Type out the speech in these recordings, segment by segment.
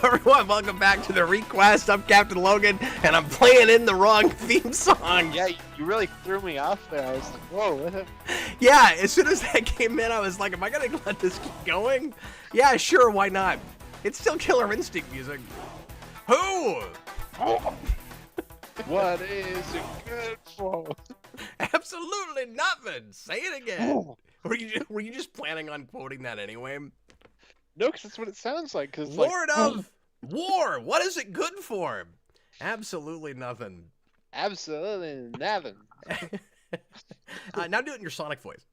everyone, welcome back to the ReQuest. I'm Captain Logan, and I'm playing in the wrong theme song. Yeah, you really threw me off there. I was like, whoa, what happened? Yeah, as soon as that came in, I was like, am I gonna let this keep going? Yeah, sure, why not? It's still Killer Instinct music. Who? What is it good for? Absolutely nothing. Say it again. Were you just planning on quoting that anyway? No, because that's what it sounds like. Cause Lord of War, what is it good for? Absolutely nothing. Absolutely nothing. Now do it in your Sonic voice.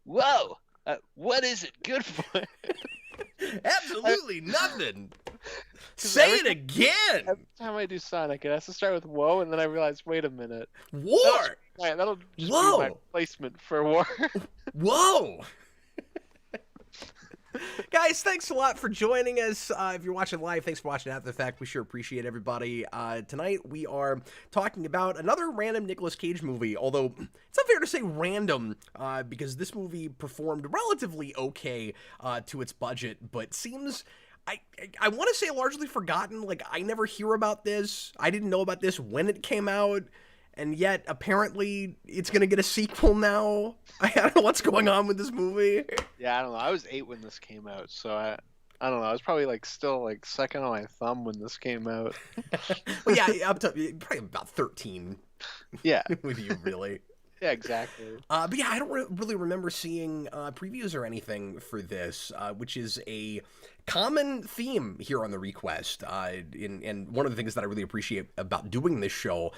Whoa! What is it good for? Absolutely nothing. Say it again. Every time I do Sonic, it has to start with whoa, and then I realize, wait a minute. War. That'll just be Whoa. my placement for war. Whoa. Guys, thanks a lot for joining us. If you're watching live, thanks for watching after the fact. We sure appreciate everybody. Tonight, we are talking about another random Nicolas Cage movie, although it's unfair to say random, because this movie performed relatively okay to its budget, but seems... I want to say largely forgotten. Like, I never hear about this. I didn't know about this when it came out. And yet, apparently, it's going to get a sequel now. I don't know what's going on with this movie. Yeah, I don't know. I was 8 when this came out, so I don't know. I was probably still second on my thumb when this came out. Well, yeah, up to probably about 13. Yeah. With you, really. Yeah, exactly. But yeah, I don't really remember seeing previews or anything for this, which is a common theme here on the ReQuest. And one of the things that I really appreciate about doing this show,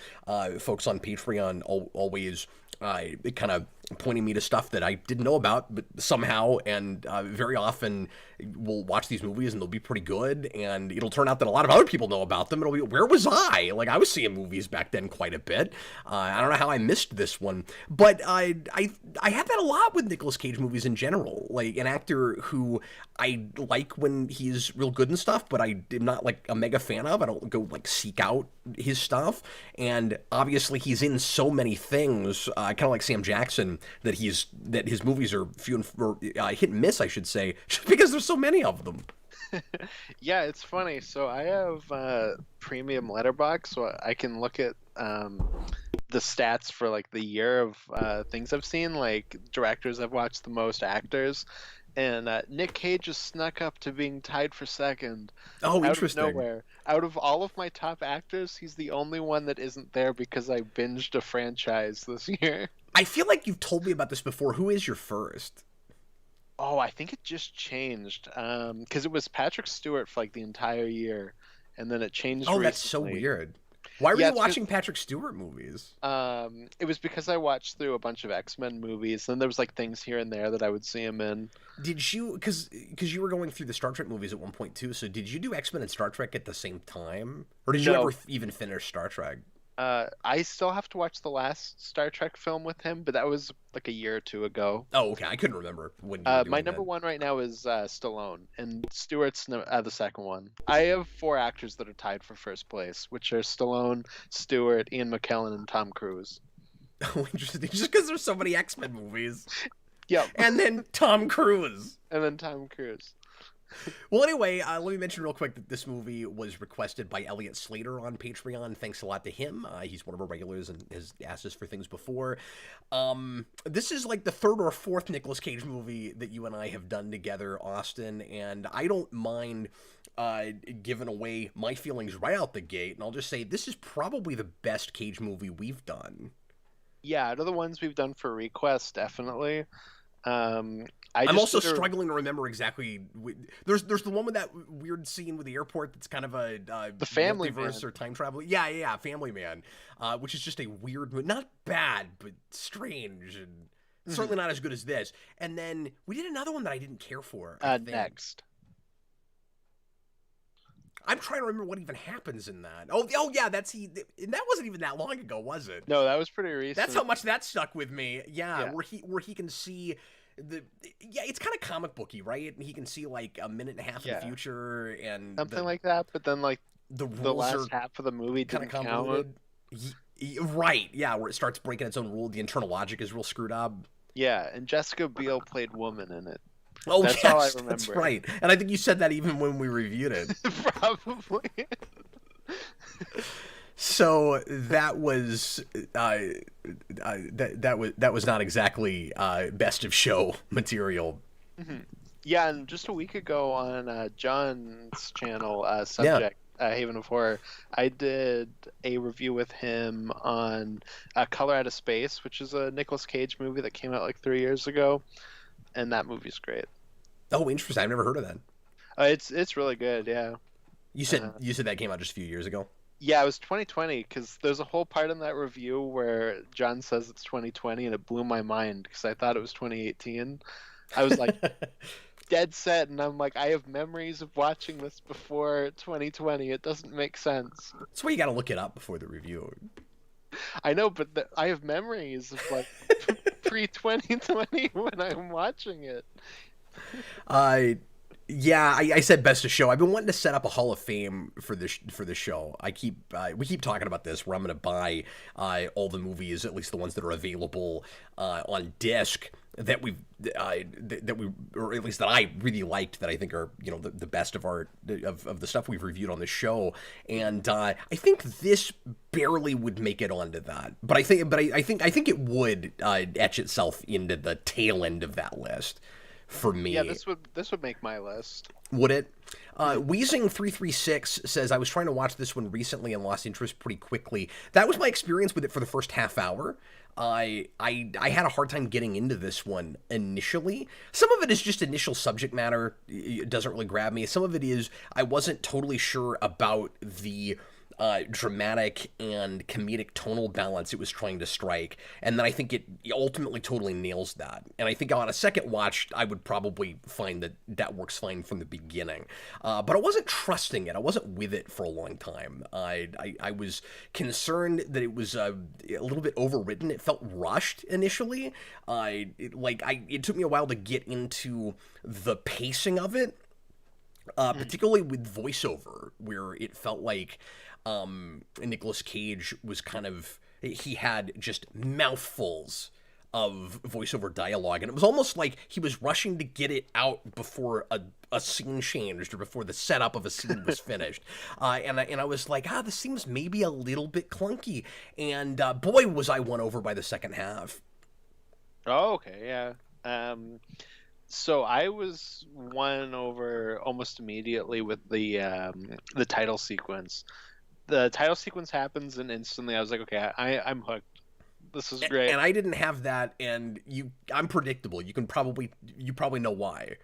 folks on Patreon always kind of pointing me to stuff that I didn't know about, but somehow, and very often we'll watch these movies and they'll be pretty good, and it'll turn out that a lot of other people know about them. It'll be, where was I? Like, I was seeing movies back then quite a bit. I don't know how I missed this one, but I have that a lot with Nicolas Cage movies in general. Like, an actor who I like when he's real good and stuff, but I am not like a mega fan of. I don't go like seek out his stuff, and obviously he's in so many things, kind of like Sam Jackson, that his movies are few and hit and miss, I should say, just because there's so many of them. Yeah, it's funny. So I have premium letterbox, so I can look at the stats for like the year of things I've seen, like directors I've watched the most, actors, and Nick Cage just snuck up to being tied for second. Oh, interesting. Out of nowhere. Out of all of my top actors, he's the only one that isn't there because I binged a franchise this year. I feel like you've told me about this before. Who is your first? Oh, I think it just changed. Because it was Patrick Stewart for like the entire year, and then it changed recently. That's so weird. Why were you watching Patrick Stewart movies? It was because I watched through a bunch of X-Men movies, and there was like things here and there that I would see him in. Did you, because you were going through the Star Trek movies at one point too, so did you do X-Men and Star Trek at the same time? Or did you ever even finish Star Trek? I still have to watch the last Star Trek film with him, but that was like a year or two ago. Oh, okay. I couldn't remember when you were doing my number one right now is Stallone, and Stewart's the second one. I have 4 actors that are tied for first place, which are Stallone, Stewart, Ian McKellen, and Tom Cruise. Oh, interesting. Just because there's so many X-Men movies. Yep. And then Tom Cruise. Well, anyway, let me mention real quick that this movie was requested by Elliot Slater on Patreon. Thanks a lot to him. He's one of our regulars and has asked us for things before. This is like the 3rd or 4th Nicolas Cage movie that you and I have done together, Austin, and I don't mind giving away my feelings right out the gate, and I'll just say this is probably the best Cage movie we've done. Yeah, out of the ones we've done for ReQuest, definitely. I'm also struggling to remember exactly. There's the one with that weird scene with the airport that's kind of a the Family multiverse Man. or time travel. Yeah, Family Man, which is just a weird, not bad, but strange, and certainly not as good as this. And then we did another one that I didn't care for. Next. I'm trying to remember what even happens in that. Oh yeah, and that wasn't even that long ago, was it? No, that was pretty recent. That's how much that stuck with me. Yeah. where he can see it's kind of comic booky, right? And he can see like a minute and a half in the future and something like that. But then like the last half of the movie didn't count. Right? Yeah, where it starts breaking its own rule. The internal logic is real screwed up. Yeah, and Jessica Biel played woman in it. Oh, That's all I yes, that's remember. right. And I think you said that even when we reviewed it. Probably. So that was that was not exactly best of show material. Mhm. Yeah, and just a week ago on John's channel, Yeah. Subject Haven of Horror, I did a review with him on Color Out of Space, which is a Nicolas Cage movie that came out like 3 years ago, and that movie's great. Oh, interesting. I've never heard of that. It's really good, yeah. Uh, You said that came out just a few years ago. yeah, it was 2020 because there's a whole part in that review where John says it's 2020, and it blew my mind because I thought it was 2018. I was like, dead set, and I'm like, I have memories of watching this before 2020. It doesn't make sense. That's why you got to look it up before the review. I know, but I have memories of like pre 2020 when I'm watching it. Uh, yeah, I said best of show. I've been wanting to set up a Hall of Fame for the show. We keep talking about this, where I'm going to buy all the movies, at least the ones that are available on disc that we or at least that I really liked, that I think are the best of of the stuff we've reviewed on the show. And I think this barely would make it onto that, but I think it would etch itself into the tail end of that list for Yeah, me. this would make my list. Would it? Wheezing336 says, I was trying to watch this one recently and lost interest pretty quickly. That was my experience with it for the first half hour. I had a hard time getting into this one initially. Some of it is just initial subject matter. It doesn't really grab me. Some of it is I wasn't totally sure about the dramatic and comedic tonal balance it was trying to strike, and then I think it ultimately totally nails that. And I think on a second watch, I would probably find that that works fine from the beginning. But I wasn't trusting it. I wasn't with it for a long time. I was concerned that it was a little bit overwritten. It felt rushed initially. It took me a while to get into the pacing of it. Particularly with voiceover, where it felt like Nicolas Cage was he had just mouthfuls of voiceover dialogue, and it was almost like he was rushing to get it out before a scene changed or before the setup of a scene was finished. And I was like, this seems maybe a little bit clunky, and boy, was I won over by the second half. Oh, okay, yeah. So I was won over almost immediately with the title sequence. The title sequence happens, and instantly I was like, okay, I'm hooked. This is great. And I didn't have that, and I'm predictable. You probably know why.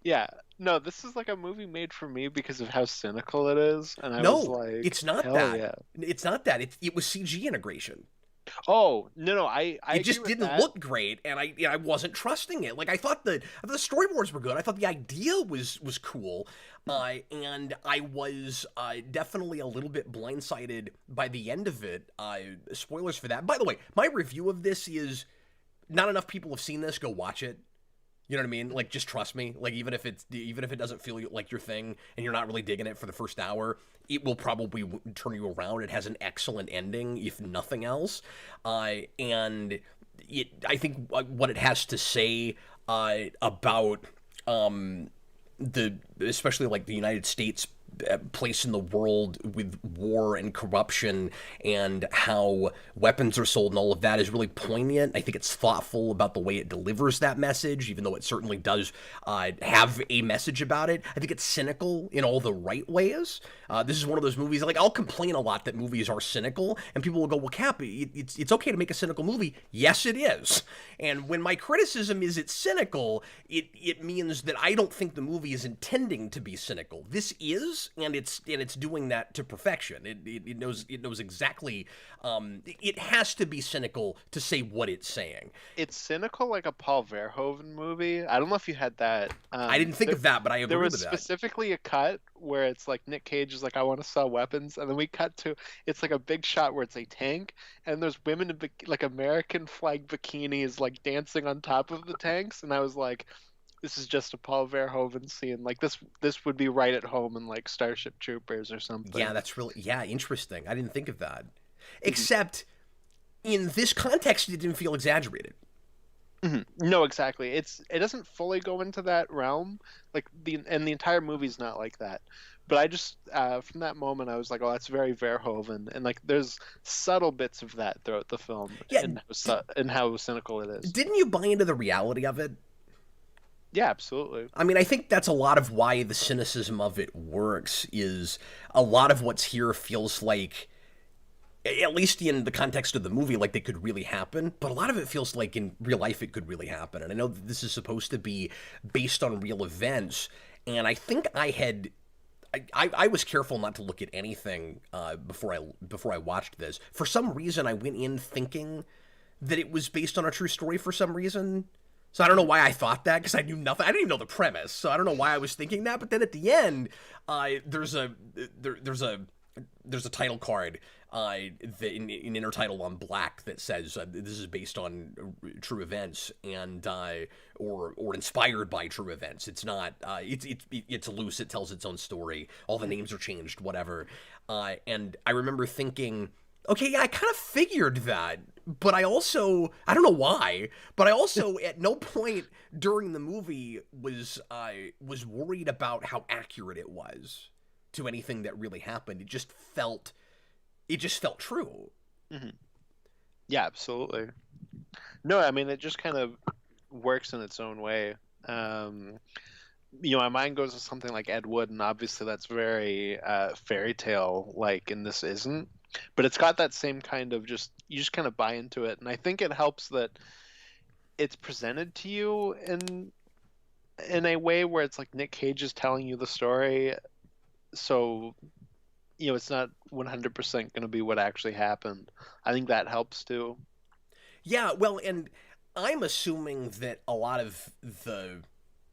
Yeah. No, this is like a movie made for me because of how cynical it is, and I was No, like, it's not hell that. yeah. It's not that. It was CG integration. Oh, no, I It agree just with didn't that. look great, and I wasn't trusting it. Like, I thought the storyboards were good. I thought the idea was cool, and I was definitely a little bit blindsided by the end of it. Spoilers for that. By the way, my review of this is not enough people have seen this. Go watch it. You know what I mean? Like, just trust me. Like, even if it doesn't feel like your thing and you're not really digging it for the first hour, it will probably turn you around. It has an excellent ending, if nothing else. And I think what it has to say about especially like the United States place in the world with war and corruption and how weapons are sold and all of that is really poignant. I think it's thoughtful about the way it delivers that message, even though it certainly does have a message about it. I think it's cynical in all the right ways. This is one of those movies, like, I'll complain a lot that movies are cynical, and people will go, well, Cap, it's okay to make a cynical movie. Yes, it is. And when my criticism is it's cynical, it means that I don't think the movie is intending to be cynical. This is, and it's doing that to perfection. It knows exactly. It has to be cynical to say what it's saying. It's cynical like a Paul Verhoeven movie. I don't know if you had that. I didn't think of that, but I agree There was with that. specifically a cut where it's like Nick Cage is like, I want to sell weapons, and then we cut to it's like a big shot where it's a tank, and there's women in like American flag bikinis like dancing on top of the tanks, and I was like, this is just a Paul Verhoeven scene. Like this would be right at home in like Starship Troopers or something. Yeah, that's really interesting. I didn't think of that. Except in this context, it didn't feel exaggerated. No, exactly. It doesn't fully go into that realm, like the entire movie's not like that. But I just from that moment I was like, oh, that's very Verhoeven, and like there's subtle bits of that throughout the film, Yeah, and and how cynical it is. didn't you buy into the reality of it? Yeah, absolutely. I mean, I think that's a lot of why the cynicism of it works, is a lot of what's here feels like, at least in the context of the movie, like they could really happen, but a lot of it feels like in real life it could really happen. And I know that this is supposed to be based on real events, and I think I was careful not to look at anything before I watched this. For some reason, I went in thinking that it was based on a true story for some reason. So I don't know why I thought that, because I knew nothing. I didn't even know the premise, so I don't know why I was thinking that. But then at the end, there's a title card, in intertitle on black, that says this is based on true events, and or inspired by true events. It's not. It's loose. It tells its own story. All the names are changed. Whatever. And I remember thinking, okay, yeah, I kind of figured that, but I don't know why, but I also at no point during the movie was worried about how accurate it was to anything that really happened. It just felt true. Hmm. Yeah, absolutely. No, I mean it just kind of works in its own way. My mind goes to something like Ed Wood, and obviously that's very fairy tale like, and this isn't. But it's got that same kind of, just you just kind of buy into it, and I think it helps that it's presented to you in a way where it's like Nick Cage is telling you the story, so it's not 100% going to be what actually happened. I think that helps too. Yeah, well, and I'm assuming that a lot of the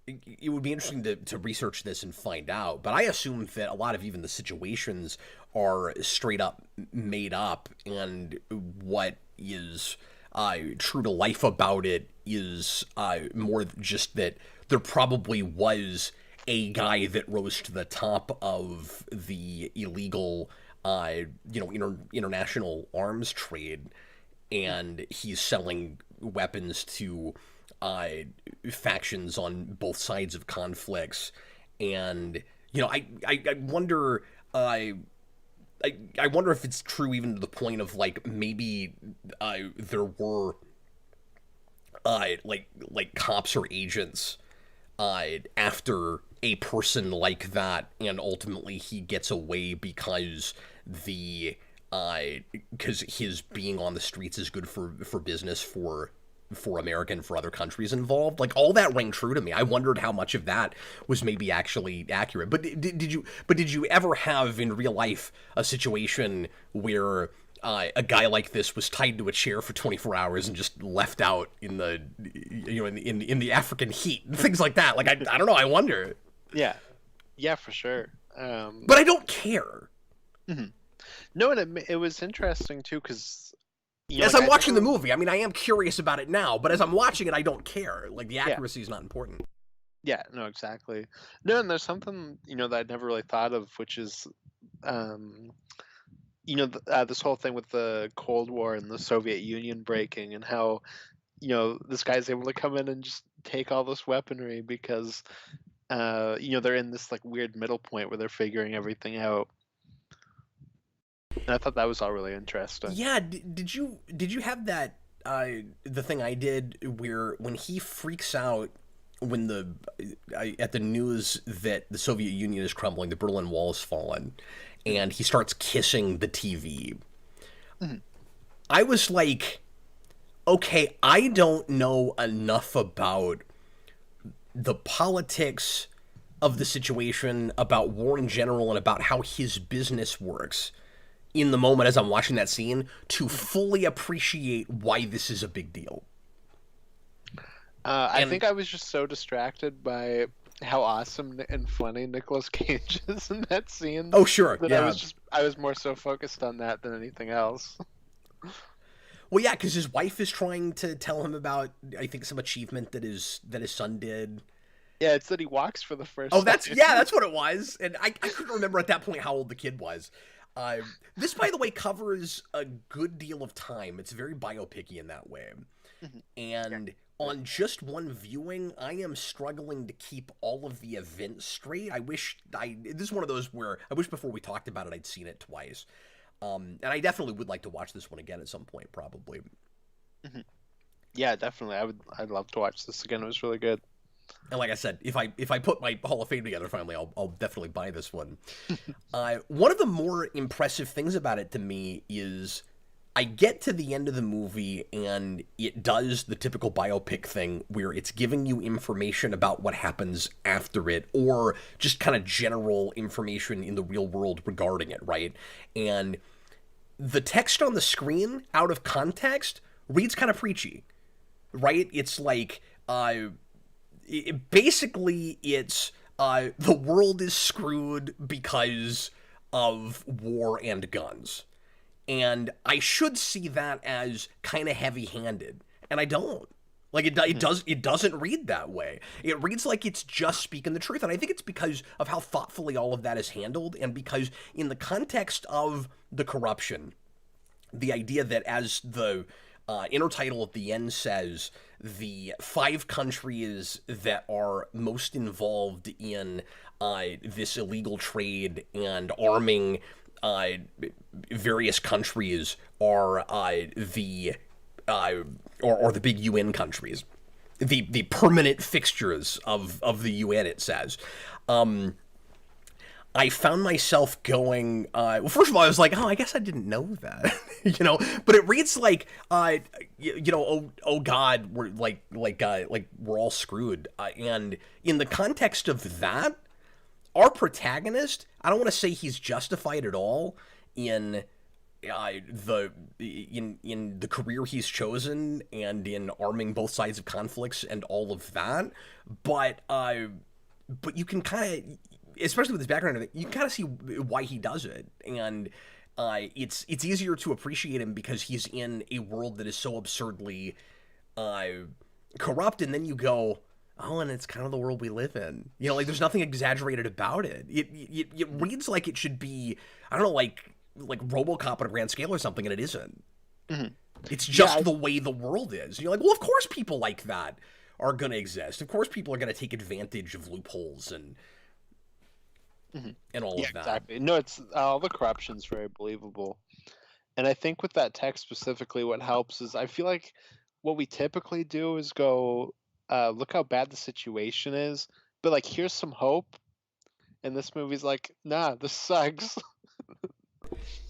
it would be interesting to research this and find out, but I assume that a lot of even the situations are straight up made up, and what is true to life about it is more just that there probably was a guy that rose to the top of the illegal, international arms trade, and he's selling weapons to factions on both sides of conflicts. And I wonder, I wonder if it's true even to the point of, like, maybe there were like cops or agents after a person like that, and ultimately he gets away because because his being on the streets is good for business for America and for other countries involved. Like, all that rang true to me. I wondered how much of that was maybe actually accurate. But did you ever have in real life a situation where a guy like this was tied to a chair for 24 hours and just left out in the in the African heat and things like that? Like, I don't know. I wonder. Yeah, for sure. But I don't care. Mhm. No, and it was interesting too, because As I'm watching the movie, I mean, I am curious about it now, but as I'm watching it, I don't care. Like, the accuracy is not important. Yeah, no, exactly. No, and there's something that I'd never really thought of, which is this whole thing with the Cold War and the Soviet Union breaking, and how this guy's able to come in and just take all this weaponry because they're in this like weird middle point where they're figuring everything out. And I thought that was all really interesting. Yeah, did you have that the thing I did where when he freaks out when at the news that the Soviet Union is crumbling, the Berlin Wall has fallen, and he starts kissing the TV. Mm-hmm. I was like, okay, I don't know enough about the politics of the situation, about war in general, and about how his business works in the moment as I'm watching that scene to fully appreciate why this is a big deal. I think I was just so distracted by how awesome and funny Nicolas Cage is in that scene. Oh, sure. That Yeah. I was more so focused on that than anything else. Well, yeah, because his wife is trying to tell him about, I think, some achievement that his son did. Yeah, it's that he walks for the first Oh, time. that's what it was. And I couldn't remember at that point how old the kid was. This, by the way, covers a good deal of time. It's very biopic-y in that way. Mhm. And on just one viewing, I am struggling to keep all of the events straight. This is one of those where I wish before we talked about it, I'd seen it twice. And I definitely would like to watch this one again at some point, probably. Hmm. Yeah, definitely. I'd love to watch this again. It was really good. And like I said, if I put my Hall of Fame together finally, I'll definitely buy this one. One of the more impressive things about it to me is I get to the end of the movie and it does the typical biopic thing where it's giving you information about what happens after it, or just kind of general information in the real world regarding it, right? And the text on the screen, out of context, reads kind of preachy, right? It's like, basically, it's the world is screwed because of war and guns. And I should see that as kind of heavy-handed, and I don't. Like it doesn't read that way. It reads like it's just speaking the truth, and I think it's because of how thoughtfully all of that is handled, and because in the context of the corruption, the idea that, as the intertitle at the end says, the 5 countries that are most involved in this illegal trade and arming various countries are the big UN countries, the permanent fixtures of the UN. It says. I found myself going, well, first of all, I was like, oh, I guess I didn't know that, but it reads like, oh God, we're like we're all screwed. And in the context of that, our protagonist, I don't want to say he's justified at all in the career he's chosen and in arming both sides of conflicts and all of that, but you can kind of, especially with his background, you can kind of see why he does it, and it's easier to appreciate him because he's in a world that is so absurdly corrupt, and then you go, oh, and it's kind of the world we live in. Like there's nothing exaggerated about it. It reads like it should be, I don't know, like RoboCop on a grand scale or something, and it isn't. Mm-hmm. It's just the way the world is. You're like, well, of course people like that are going to exist. Of course people are going to take advantage of loopholes and all of that. Exactly. No, it's all the corruption's very believable. And I think with that text specifically, what helps is I feel like what we typically do is go, look how bad the situation is, but like, here's some hope. And this movie's like, nah, this sucks.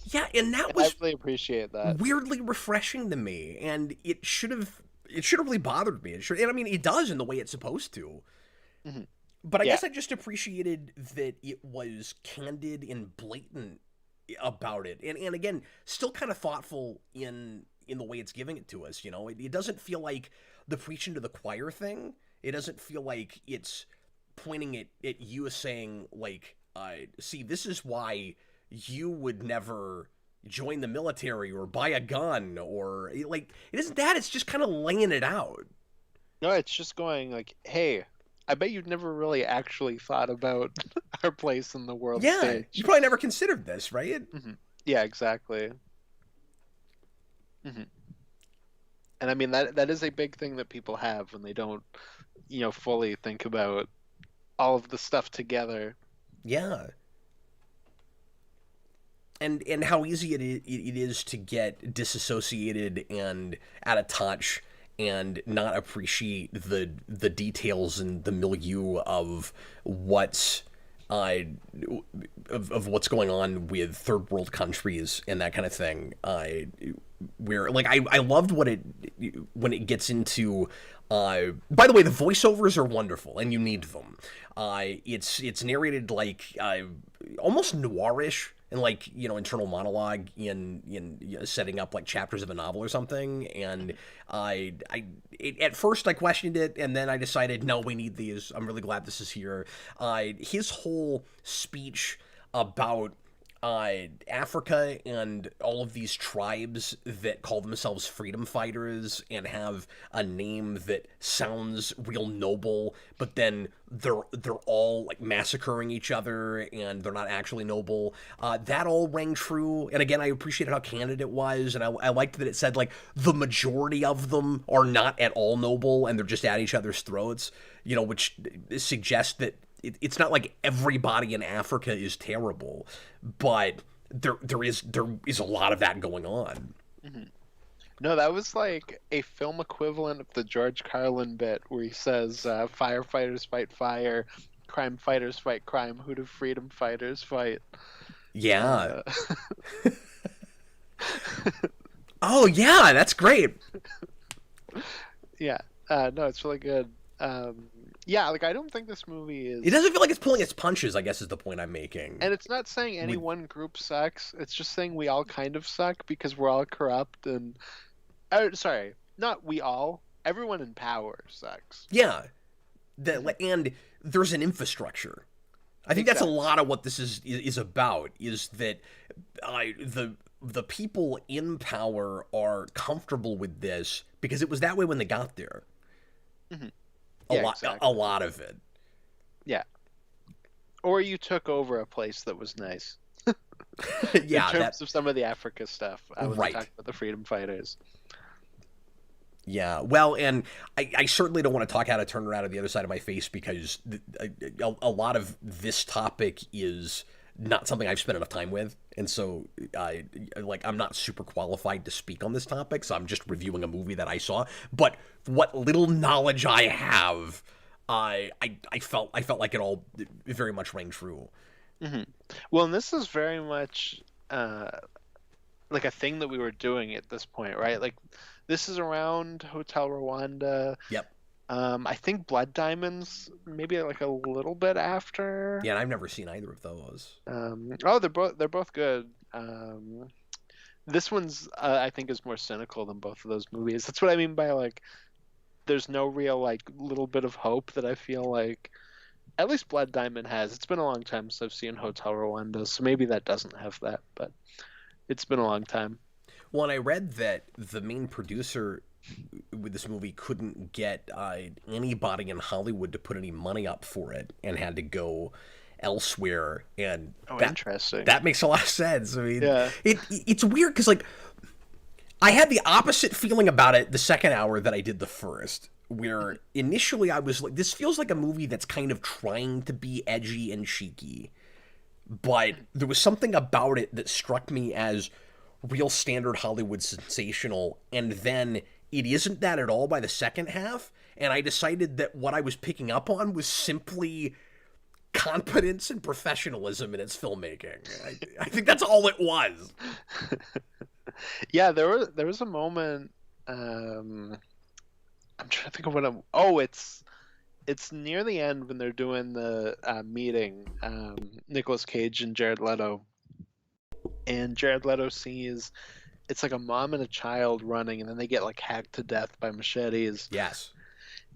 Yeah, and that was, I really appreciate that. Weirdly refreshing to me, and it should have really bothered me. And I mean, it does in the way it's supposed to. Mm-hmm. But I guess I just appreciated that it was candid and blatant about it, and again, still kind of thoughtful in the way it's giving it to us. It doesn't feel like the preaching to the choir thing. It doesn't feel like it's pointing at you as saying, like, see, this is why you would never join the military or buy a gun, or like, it isn't that. It's just kind of laying it out. No, it's just going like, hey, I bet you've never really actually thought about our place in the world stage. You probably never considered this, right? Mm-hmm. Yeah, exactly. Mm-hmm. And I mean, that is a big thing that people have when they don't, fully think about all of the stuff together. Yeah. And how easy it is to get disassociated and out of touch and not appreciate the details and the milieu of what's of what's going on with third world countries and that kind of thing. Where, like, I loved when it gets into. By the way, the voiceovers are wonderful, and you need them. It's narrated like almost noirish, and like, internal monologue in setting up like chapters of a novel or something. And at first I questioned it, and then I decided, no, we need these. I'm really glad this is here. His whole speech about Africa and all of these tribes that call themselves freedom fighters and have a name that sounds real noble, but then they're all like massacring each other and they're not actually noble. That all rang true. And again, I appreciated how candid it was, and I liked that it said like the majority of them are not at all noble and they're just at each other's throats. Which suggests that it's not like everybody in Africa is terrible, but there is a lot of that going on. Mm-hmm. No, that was like a film equivalent of the George Carlin bit where he says, "Firefighters fight fire, crime fighters fight crime. Who do freedom fighters fight?" Yeah. Oh yeah, that's great. Yeah. No, it's really good. Yeah, like I don't think this movie is. It doesn't feel like it's pulling its punches, I guess, is the point I'm making. And it's not saying any one group sucks. It's just saying we all kind of suck because we're all corrupt and. Sorry, not we all. Everyone in power sucks. Yeah, and there's an infrastructure. I think that's a lot of what this is about. Is that the people in power are comfortable with this because it was that way when they got there. Mm-hmm. A lot of it. Yeah. Or you took over a place that was nice. Yeah, in terms of some of the Africa stuff. I was talking about the freedom fighters. Yeah, well, and I certainly don't want to talk how to turn around on the other side of my face because a lot of this topic is not something I've spent enough time with, and so I'm not super qualified to speak on this topic, so I'm just reviewing a movie that I saw. But what little knowledge I have, I felt like it all very much rang true. Mm-hmm. Well, and this is very much like a thing that we were doing at this point, right? Like this is around Hotel Rwanda. Yep. I think Blood Diamonds maybe like a little bit after. Yeah, and I've never seen either of those. They're both good. This one's I think is more cynical than both of those movies. That's what I mean by like there's no real like little bit of hope that I feel like at least Blood Diamond has. It's been a long time since I've seen Hotel Rwanda, so maybe that doesn't have that, but it's been a long time. Well, and I read that the main producer with this movie couldn't get anybody in Hollywood to put any money up for it and had to go elsewhere. And interesting. That makes a lot of sense. I mean, yeah. It's weird because like I had the opposite feeling about it the second hour that I did the first, where initially I was like, this feels like a movie that's kind of trying to be edgy and cheeky, but there was something about it that struck me as real standard Hollywood sensational, and then it isn't that at all by the second half, and I decided that what I was picking up on was simply competence and professionalism in its filmmaking. I think that's all it was. Yeah, there was a moment. I'm trying to think of what it's near the end when they're doing the meeting. Nicolas Cage and Jared Leto. And Jared Leto sees it's like a mom and a child running, and then they get like hacked to death by machetes. Yes.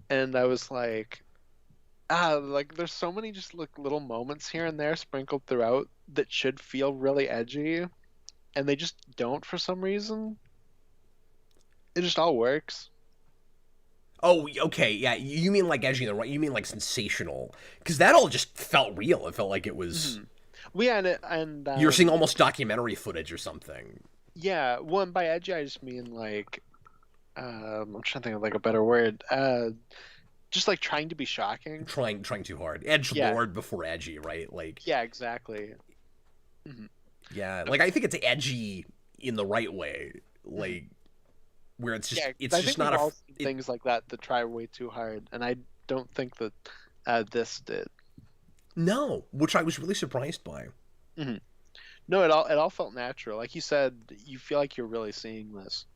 And I was like, like there's so many just like little moments here and there sprinkled throughout that should feel really edgy, and they just don't for some reason. It just all works. Oh, okay, yeah. You mean like edgy, right? You mean like sensational? Because that all just felt real. It felt like it was. Mm-hmm. Well, yeah, and you're seeing almost documentary footage or something. Yeah, well, and by edgy I just mean like, I'm trying to think of like a better word. Just like trying to be shocking. Trying too hard. Edgelord before edgy, right? Like. Yeah, exactly. Mm-hmm. Yeah, like I think it's edgy in the right way, like where it's just it's just not things like that try way too hard, and I don't think that this did. No, which I was really surprised by. Mm-hmm. No, it all felt natural. Like you said, you feel like you're really seeing this.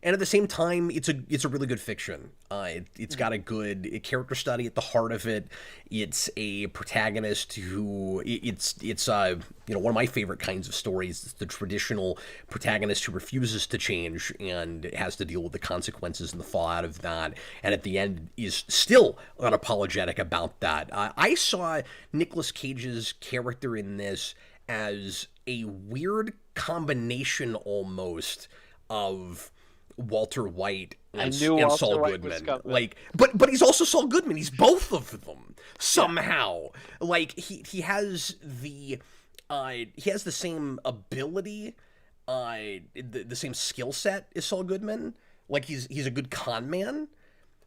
And at the same time, it's a really good fiction. It's got a good character study at the heart of it. It's a protagonist who it's one of my favorite kinds of stories. It's the traditional protagonist who refuses to change and has to deal with the consequences and the fallout of that. And at the end is still unapologetic about that. I saw Nicolas Cage's character in this as a weird combination almost of Walter White I and, knew and Walter Saul White was Goodman. coming. Like, but he's also Saul Goodman. He's both of them somehow. Like he has the same ability, the same skill set as Saul Goodman. Like he's a good con man,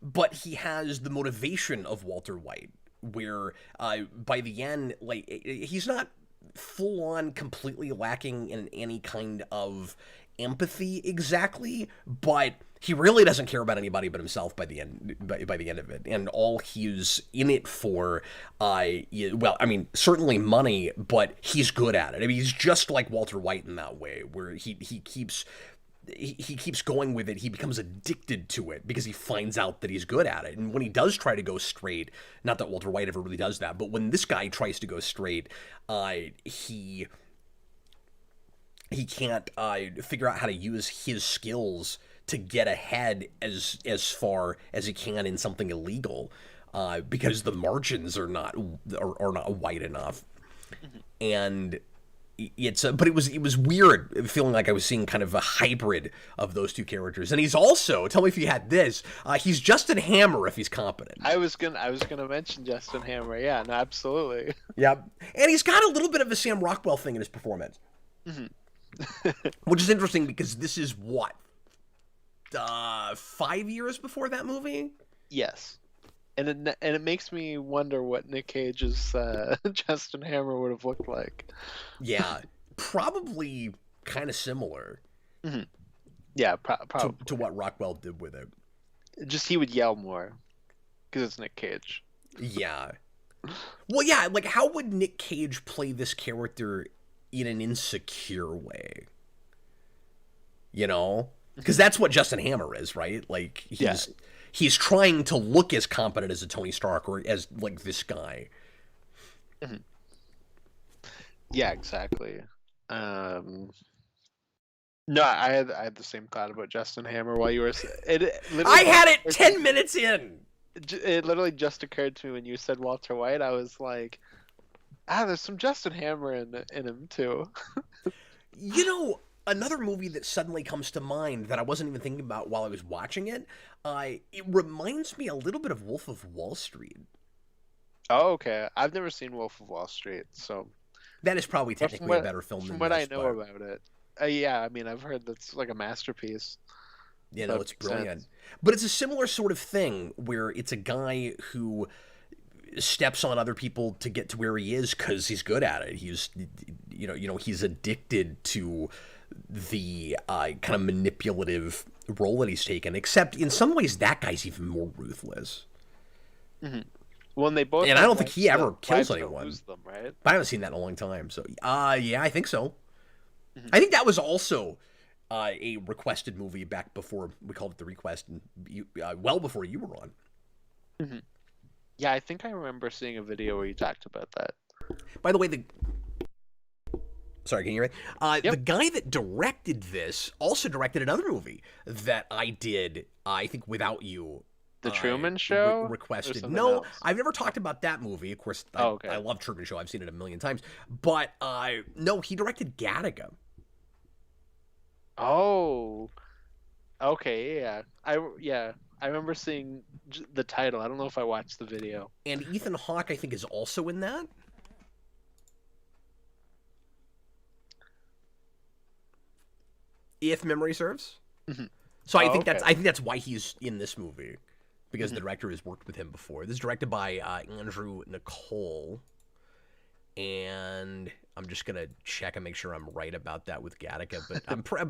but he has the motivation of Walter White, where by the end, like he's not full on completely lacking in any kind of empathy exactly, but he really doesn't care about anybody but himself by the end of it, and all he's in it for, well, I mean, certainly money, but he's good at it. I mean, he's just like Walter White in that way, where he keeps going with it. He becomes addicted to it because he finds out that he's good at it. And when he does try to go straight, not that Walter White ever really does that, but when this guy tries to go straight, he can't figure out how to use his skills to get ahead as far as he can in something illegal, because the margins are not wide enough. And but it was weird feeling like I was seeing kind of a hybrid of those two characters. And he's also, tell me if you had this, he's Justin Hammer if he's competent. I was gonna mention Justin Hammer. Yeah, no, absolutely. Yep. And he's got a little bit of a Sam Rockwell thing in his performance. Which is interesting because this is what, 5 years before that movie? Yes. And it makes me wonder what Nick Cage's Justin Hammer would have looked like. Yeah, probably kind of similar. Yeah, probably. To what Rockwell did with it. Just he would yell more because it's Nick Cage. Yeah. Well, yeah, like how would Nick Cage play this character in an insecure way? You know? Because that's what Justin Hammer is, right? Like he's trying to look as competent as a Tony Stark or as like this guy. Yeah, exactly. No, I had the same thought about Justin Hammer while you were. I had it 10 minutes in. It literally just occurred to me when you said Walter White. I was like, there's some Justin Hammer in him too. You know, another movie that suddenly comes to mind that I wasn't even thinking about while I was watching it, it reminds me a little bit of Wolf of Wall Street. Oh, okay. I've never seen Wolf of Wall Street, so that is probably technically a better film than what this, I know about it. Yeah, I mean, I've heard that's like a masterpiece. You know, it's brilliant. But it's a similar sort of thing where it's a guy who steps on other people to get to where he is because he's good at it. He's, you know, he's addicted to the kind of manipulative role that he's taken. Except in some ways, that guy's even more ruthless. Well, and they both. And I don't think he ever kills don't anyone. lose them, right? But I haven't seen that in a long time. So, yeah, I think so. I think that was also a requested movie back before we called it the ReQuest, and well before you were on. Yeah, I think I remember seeing a video where you talked about that. By the way, sorry, can you hear me? Yep. The guy that directed this also directed another movie that I did, I think, without you. The Truman Show? Requested. No, I've never talked about that movie. Of course, okay. I love Truman Show. I've seen it a million times. But no, he directed Gattaca. Oh, okay, yeah. I remember seeing the title. I don't know if I watched the video. And Ethan Hawke, I think, is also in that. If memory serves. So I think that's why he's in this movie, because the director has worked with him before. This is directed by Andrew Nicole, and I'm just gonna check and make sure I'm right about that with Gattaca, but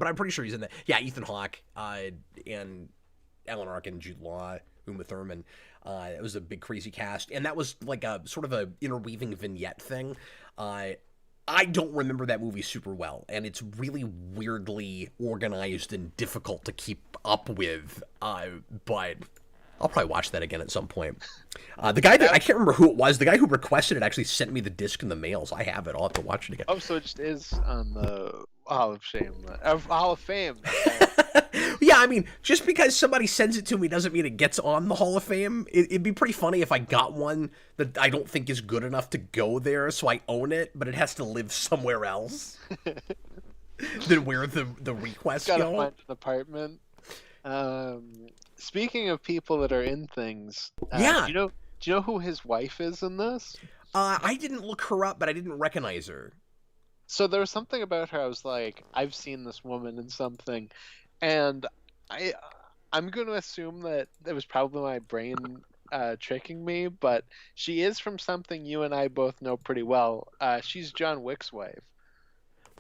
I'm pretty sure he's in that. Yeah, Ethan Hawke and Alan Arkin, Jude Law, Uma Thurman. It was a big crazy cast, and that was like a sort of a interweaving vignette thing. I don't remember that movie super well, and it's really weirdly organized and difficult to keep up with, but I'll probably watch that again at some point. The guy that, I can't remember who it was, the guy who requested it actually sent me the disc in the mail, so I have it. I'll have to watch it again. Oh, so it just is on the Hall of Shame, of Hall of Fame. Sorry. Yeah, I mean, just because somebody sends it to me doesn't mean it gets on the Hall of Fame. It'd be pretty funny if I got one that I don't think is good enough to go there, so I own it, but it has to live somewhere else than where the requests Gotta go. find an apartment. Speaking of people that are in things, Yeah. do you know who his wife is in this? I didn't look her up, but I didn't recognize her. So there was something about her. I was like, I've seen this woman in something, and I'm going to assume that it was probably my brain tricking me, but she is from something you and I both know pretty well. She's John Wick's wife.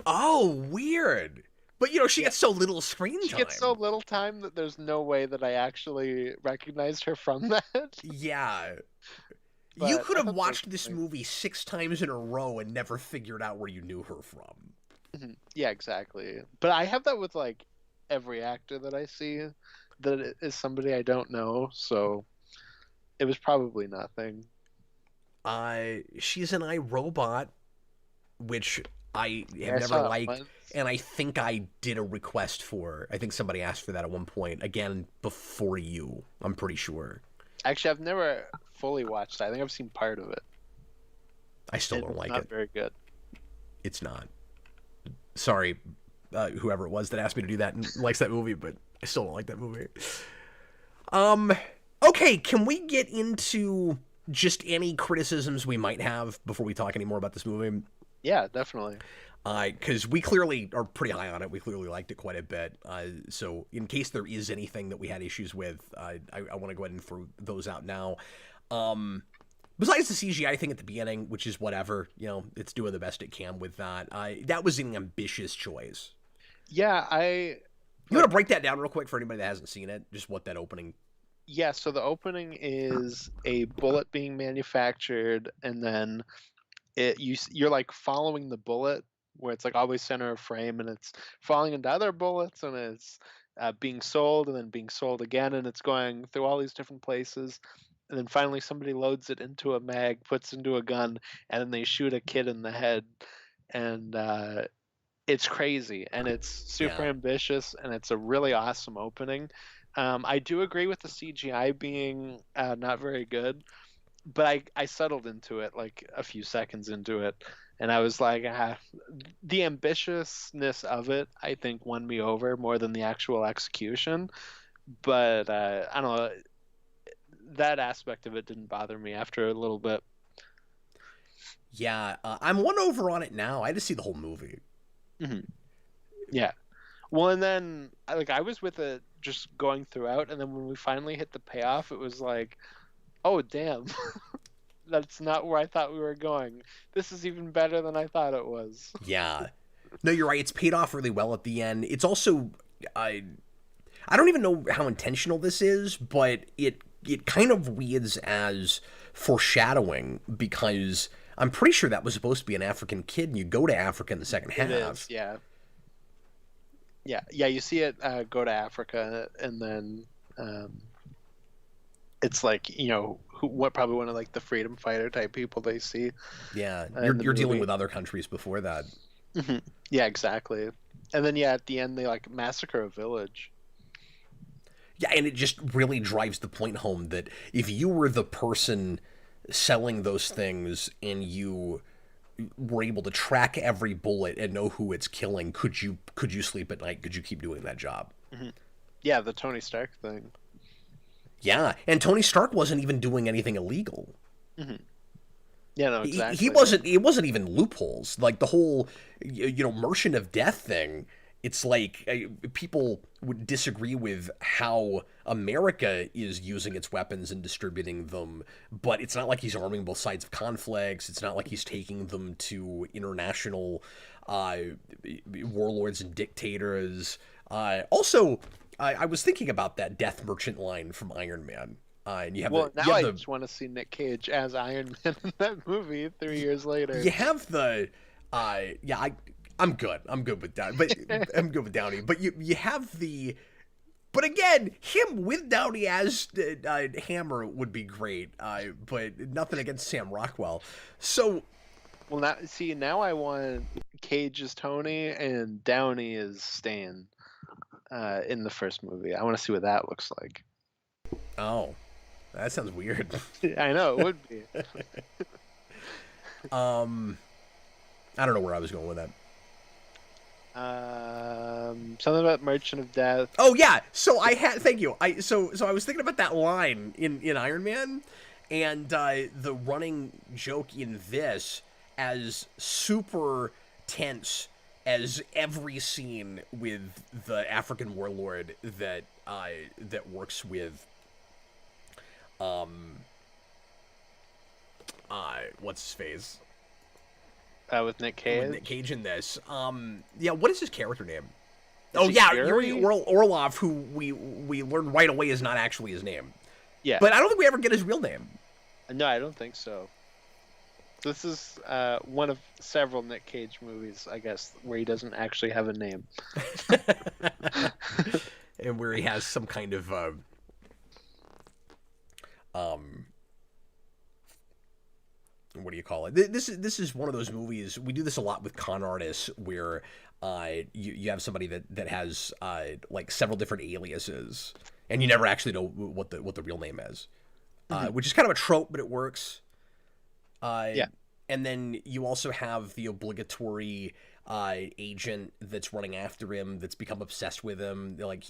Oh, weird. But, you know, she Yeah. gets so little screen time. She gets so little time that there's no way that I actually recognized her from that. Yeah. But You could I have thought that watched was this interesting. movie 6 times in a row and never figured out where you knew her from. Yeah, exactly. But I have that with like every actor that I see that it is somebody I don't know, so it was probably nothing. She's an iRobot, which I have I never saw it liked, once. and I think I did a request for. I think somebody asked for that at one point. Again, before you, I'm pretty sure. Actually, I've never fully watched it. I think I've seen part of it. I still don't It's like not it. very good. It's not. Sorry, whoever it was that asked me to do that and likes that movie, but I still don't like that movie. Okay, can we get into just any criticisms we might have before we talk any more about this movie? Yeah, definitely. Because we clearly are pretty high on it. We clearly liked it quite a bit. So in case there is anything that we had issues with, I want to go ahead and throw those out now. Besides the CGI thing at the beginning, which is whatever, you know, it's doing the best it can with that. That was an ambitious choice. Yeah, You want to break that down real quick for anybody that hasn't seen it? Just what that opening. yeah, so the opening is a bullet being manufactured, and then you're like following the bullet, where it's like always center of frame, and it's falling into other bullets, and it's being sold, and then being sold again, and it's going through all these different places, and then finally somebody loads it into a mag, puts into a gun, and then they shoot a kid in the head, and it's crazy, and it's super Yeah. ambitious, and it's a really awesome opening. I do agree with the CGI being not very good, but I settled into it like a few seconds into it, and I was like, the ambitiousness of it, I think, won me over more than the actual execution. But I don't know, that aspect of it didn't bother me after a little bit. Yeah, I'm won over on it now. I had to see the whole movie. Yeah. Well, and then I was with it just going throughout, and then when we finally hit the payoff, it was like, oh damn, that's not where I thought we were going. This is even better than I thought it was. Yeah. No, you're right. It's paid off really well at the end. It's also, I don't even know how intentional this is, but it kind of reads as foreshadowing, because I'm pretty sure that was supposed to be an African kid, and you go to Africa in the second half. It is, yeah. Yeah, you see it go to Africa, and then it's like, you know, what probably one of like the freedom fighter type people they see. Yeah, in the you're dealing movie. with other countries before that. Yeah, exactly. And then yeah, at the end they like massacre a village. Yeah, and it just really drives the point home that if you were the person selling those things and you were able to track every bullet and know who it's killing, could you sleep at night? Could you keep doing that job? Yeah, the Tony Stark thing. Yeah, and Tony Stark wasn't even doing anything illegal. Yeah, no, exactly. He wasn't. It wasn't even loopholes. Like the whole, Merchant of Death thing. It's like people would disagree with how America is using its weapons and distributing them, but it's not like he's arming both sides of conflicts. It's not like he's taking them to international warlords and dictators. Also, I was thinking about that Death Merchant line from Iron Man. And you have Well, the, now you I have the just want to see Nick Cage as Iron Man in that movie 3 years later. you have the I'm good. I'm good with Downey. But I'm good with Downey. But you have the. But again, him with Downey as Hammer would be great. But nothing against Sam Rockwell. So Well, now I want Cage as Tony and Downey as Stan in the first movie. I want to see what that looks like. Oh, that sounds weird. I know it would be. I don't know where I was going with that. Something about Merchant of Death. Oh yeah, so I had thank you. So I was thinking about that line in Iron Man, and the running joke in this as super tense as every scene with the African warlord that works with what's his face? With Nick Cage. With Nick Cage in this. Yeah, what is his character name? Is Yuri Orlov, who we learned right away is not actually his name. Yeah. But I don't think we ever get his real name. No, I don't think so. This is one of several Nick Cage movies, I guess, where he doesn't actually have a name. And where he has some kind of what do you call it? This is one of those movies. We do this a lot with con artists, where you have somebody that has like several different aliases, and you never actually know what the real name is, which is kind of a trope, but it works. Yeah. And then you also have the obligatory agent that's running after him, that's become obsessed with him. Like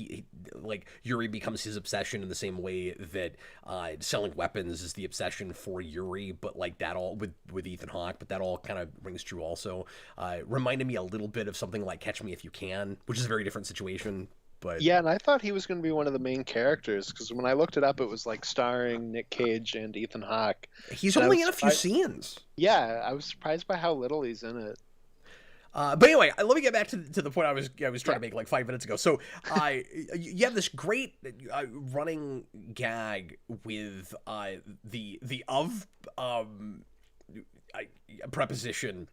like Yuri becomes his obsession in the same way that selling weapons is the obsession for Yuri. But like that all with Ethan Hawke, but that all kind of rings true also. Reminded me a little bit of something like Catch Me If You Can, which is a very different situation. But yeah, and I thought he was going to be one of the main characters, because when I looked it up, it was like starring Nick Cage and Ethan Hawke. He's only in a few scenes. Yeah, I was surprised by how little he's in it. But anyway, let me get back to the point I was trying to make like 5 minutes ago. So you have this great running gag with the preposition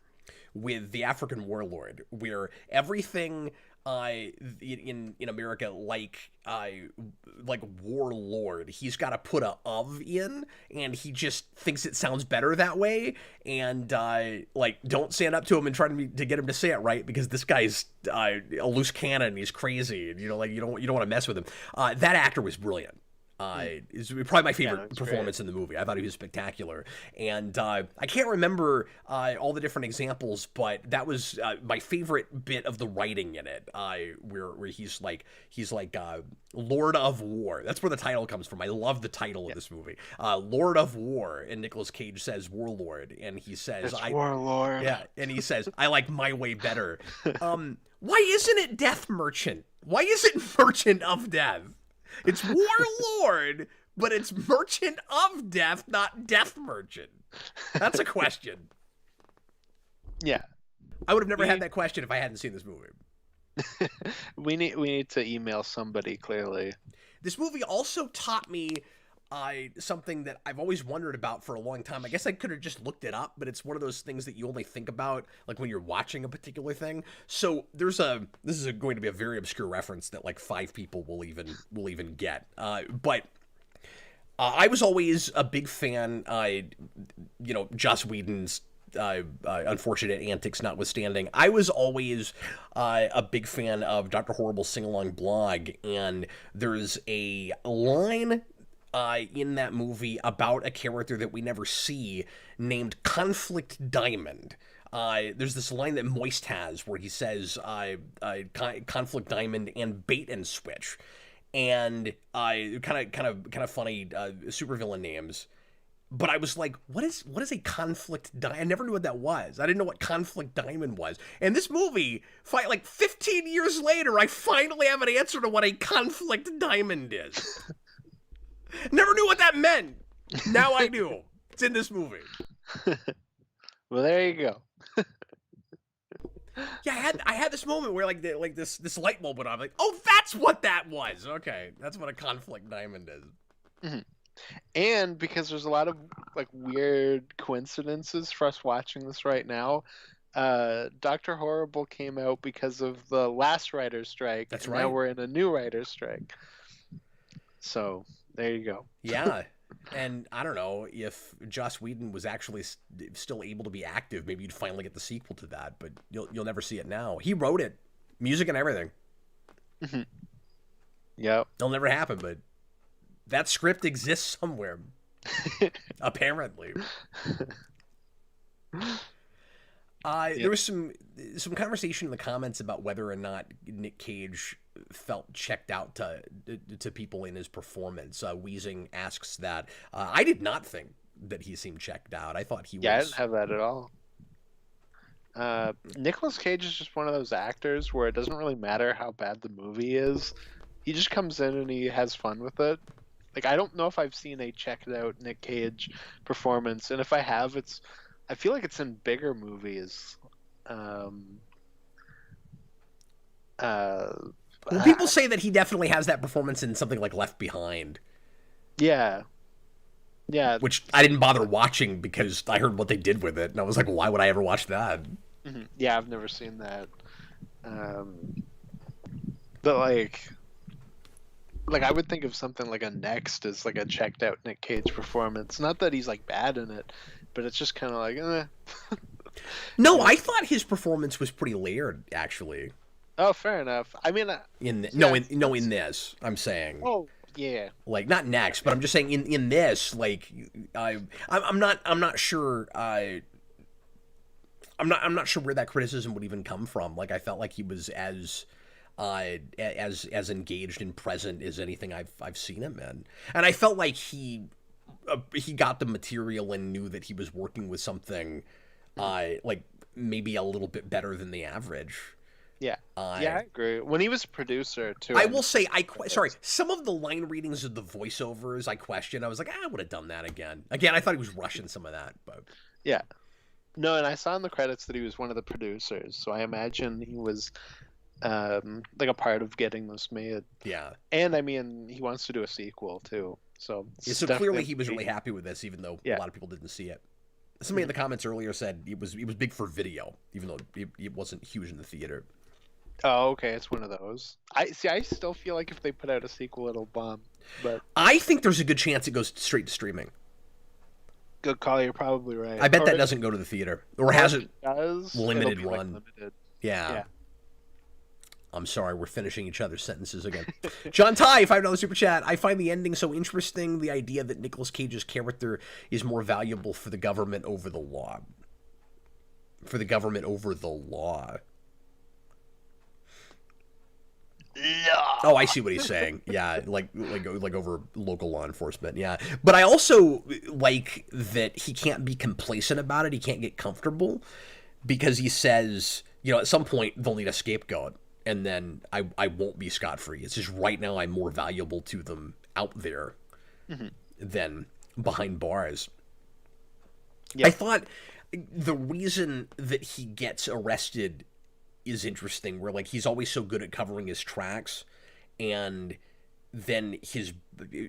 with the African warlord, where everything in America like warlord, he's got to put a "of" in, and he just thinks it sounds better that way, and like don't stand up to him and try to get him to say it right, because this guy's a loose cannon, he's crazy, and you don't want to mess with him. That actor was brilliant. Is probably my favorite performance in the movie. I thought he was spectacular, and I can't remember all the different examples, but that was my favorite bit of the writing in it, where he's like Lord of War. That's where the title comes from. I love the title of this movie, Lord of War, and Nicolas Cage says Warlord, and he says Warlord. Yeah, and he says I like my way better. Why isn't it Death Merchant? Why is it Merchant of Death? It's Warlord, but it's Merchant of Death, not Death Merchant. That's a question. Yeah. I would have never had that question if I hadn't seen this movie. We need to email somebody, clearly. This movie also taught me something that I've always wondered about for a long time. I guess I could have just looked it up, but it's one of those things that you only think about like when you're watching a particular thing. So this is going to be a very obscure reference that like 5 people will even get. But I was always a big fan. Joss Whedon's unfortunate antics notwithstanding, I was always a big fan of Dr. Horrible's sing-along blog, and there's a line in that movie about a character that we never see named Conflict Diamond. There's this line that Moist has where he says Conflict Diamond and Bait and Switch, and kind of funny supervillain names. But I was like, what is a Conflict Diamond? I never knew what that was. I didn't know what Conflict Diamond was. And this movie, like 15 years later, I finally have an answer to what a Conflict Diamond is. Never knew what that meant. Now I do. It's in this movie. Well, there you go. Yeah, I had this moment where like this light bulb went on. Like, oh, that's what that was. Okay, that's what a Conflict Diamond is. Mm-hmm. And because there's a lot of like weird coincidences for us watching this right now, Dr. Horrible came out because of the last writer's strike. That's and right. Now we're in a new writer's strike. So there you go. Yeah. And I don't know if Joss Whedon was actually still able to be active. Maybe you'd finally get the sequel to that, but you'll never see it now. He wrote it, music and everything. Yep. It'll never happen, but that script exists somewhere, apparently. There was some conversation in the comments about whether or not Nick Cage felt checked out to people in his performance. Weezing asks that. I did not think that he seemed checked out. I thought he was. Yeah, I didn't have that at all. Nicolas Cage is just one of those actors where it doesn't really matter how bad the movie is. He just comes in and he has fun with it. Like, I don't know if I've seen a checked out Nick Cage performance, and if I have, I feel like it's in bigger movies. Well, people say that he definitely has that performance in something like Left Behind. Yeah. Yeah. Which I didn't bother watching because I heard what they did with it, and I was like, why would I ever watch that? Yeah, I've never seen that. But like I would think of something like a Next as like a checked out Nick Cage performance. Not that he's like bad in it, but it's just kind of like, No, I thought his performance was pretty layered, actually. Oh, fair enough. I mean, in this, I'm saying. Oh, yeah. Like, not Next, but I'm just saying in this, like, I'm not sure. I'm not sure where that criticism would even come from. Like, I felt like he was as engaged and present as anything I've seen him in, and I felt like he got the material and knew that he was working with something, like maybe a little bit better than the average. Yeah, yeah, I agree. When he was a producer too, I will say, some of the line readings of the voiceovers I questioned. I was like, I would have done that again. I thought he was rushing some of that, but yeah. No, and I saw in the credits that he was one of the producers, so I imagine he was like a part of getting this made. Yeah. And I mean, he wants to do a sequel too, so clearly he was really happy with this, even though a lot of people didn't see it. Somebody in the comments earlier said it was big for video, even though it wasn't huge in the theater. Oh, okay, it's one of those. I still feel like if they put out a sequel, it'll bomb. But I think there's a good chance it goes straight to streaming. Good call. You're probably right. I bet that doesn't go to the theater or has a limited run. Like limited. Yeah. I'm sorry, we're finishing each other's sentences again. John Ty, $5 super chat. I find the ending so interesting. The idea that Nicolas Cage's character is more valuable for the government over the law. For the government over the law. Oh, I see what he's saying. Yeah, like over local law enforcement. Yeah, but I also like that he can't be complacent about it. He can't get comfortable because he says, at some point they'll need a scapegoat, and then I won't be scot-free. It's just right now I'm more valuable to them out there than behind bars. Yep. I thought the reason that he gets arrested is interesting, where like he's always so good at covering his tracks, and then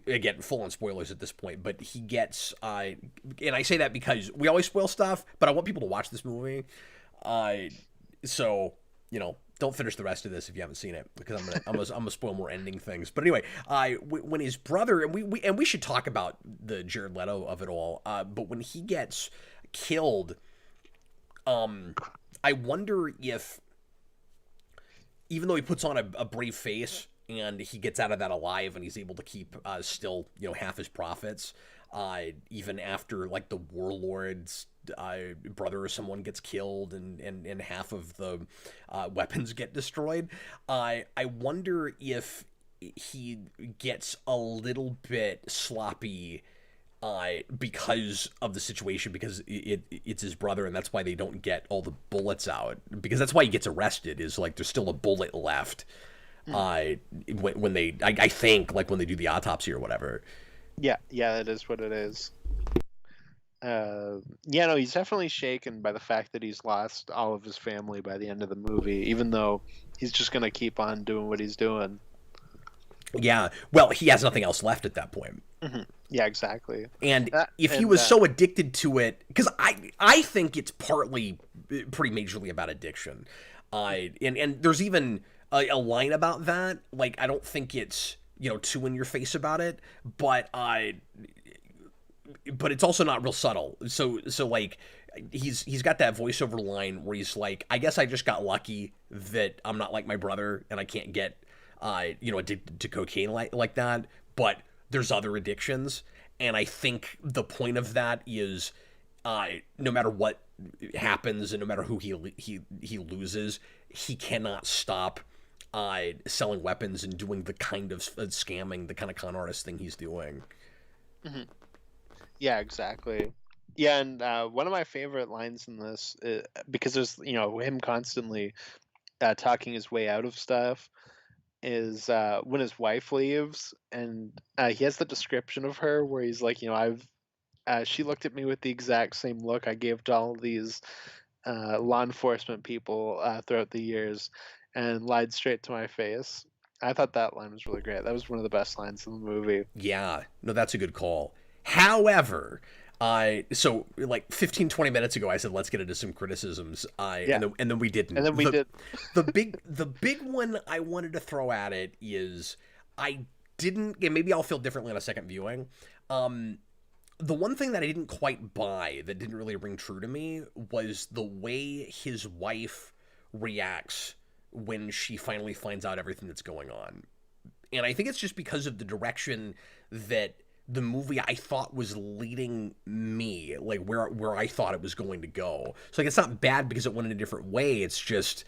again, full on spoilers at this point, but he gets and I say that because we always spoil stuff, but I want people to watch this movie, so don't finish the rest of this if you haven't seen it, because I'm gonna spoil more ending things. But anyway, when his brother, and we should talk about the Jared Leto of it all, but when he gets killed, I wonder if, even though he puts on a brave face and he gets out of that alive and he's able to keep still half his profits, even after like the warlord's brother or someone gets killed and half of the weapons get destroyed, I wonder if he gets a little bit sloppy because of the situation, because it's his brother, and that's why they don't get all the bullets out, because that's why he gets arrested, is like there's still a bullet left when they I think like when they do the autopsy or whatever. Yeah, it is what it is. No, he's definitely shaken by the fact that he's lost all of his family by the end of the movie, even though he's just gonna keep on doing what he's doing. Yeah, well, he has nothing else left at that point. Yeah, exactly. And if he was so addicted to it, because I think it's partly pretty majorly about addiction. And there's even a line about that. Like, I don't think it's, too in your face about it, but but it's also not real subtle. So like he's got that voiceover line where he's like, I guess I just got lucky that I'm not like my brother and I can't get addicted to cocaine like that, but there's other addictions. And I think the point of that is no matter what happens and no matter who he loses, he cannot stop selling weapons and doing the kind of scamming, the kind of con artist thing he's doing. Mm-hmm. Yeah, exactly. Yeah, and one of my favorite lines in this, because there's him constantly talking his way out of stuff, is when his wife leaves, and he has the description of her where he's like, she looked at me with the exact same look I gave to all these law enforcement people throughout the years, and lied straight to my face. I thought that line was really great. That was one of the best lines in the movie. Yeah, no, that's a good call. However, so like 15-20 minutes ago I said let's get into some criticisms, and then we didn't. And then we did. the big one I wanted to throw at it is I didn't, and maybe I'll feel differently on a second viewing. The one thing that I didn't quite buy, that didn't really ring true to me, was the way his wife reacts when she finally finds out everything that's going on. And I think it's just because of the direction that the movie I thought was leading me, like where I thought it was going to go. So like it's not bad because it went in a different way. It's just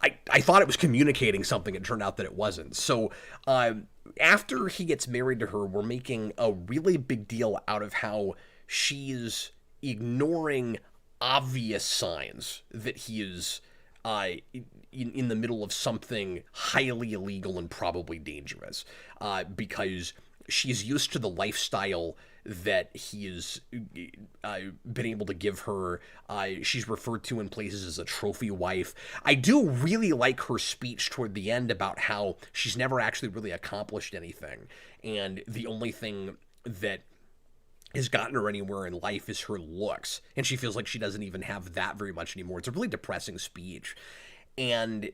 I thought it was communicating something. It turned out that it wasn't. So after he gets married to her, we're making a really big deal out of how she's ignoring obvious signs that he is in the middle of something highly illegal and probably dangerous, because she's used to the lifestyle that he has been able to give her. She's referred to in places as a trophy wife. I do really like her speech toward the end about how she's never actually really accomplished anything, and the only thing that has gotten her anywhere in life is her looks, and she feels like she doesn't even have that very much anymore. It's a really depressing speech, and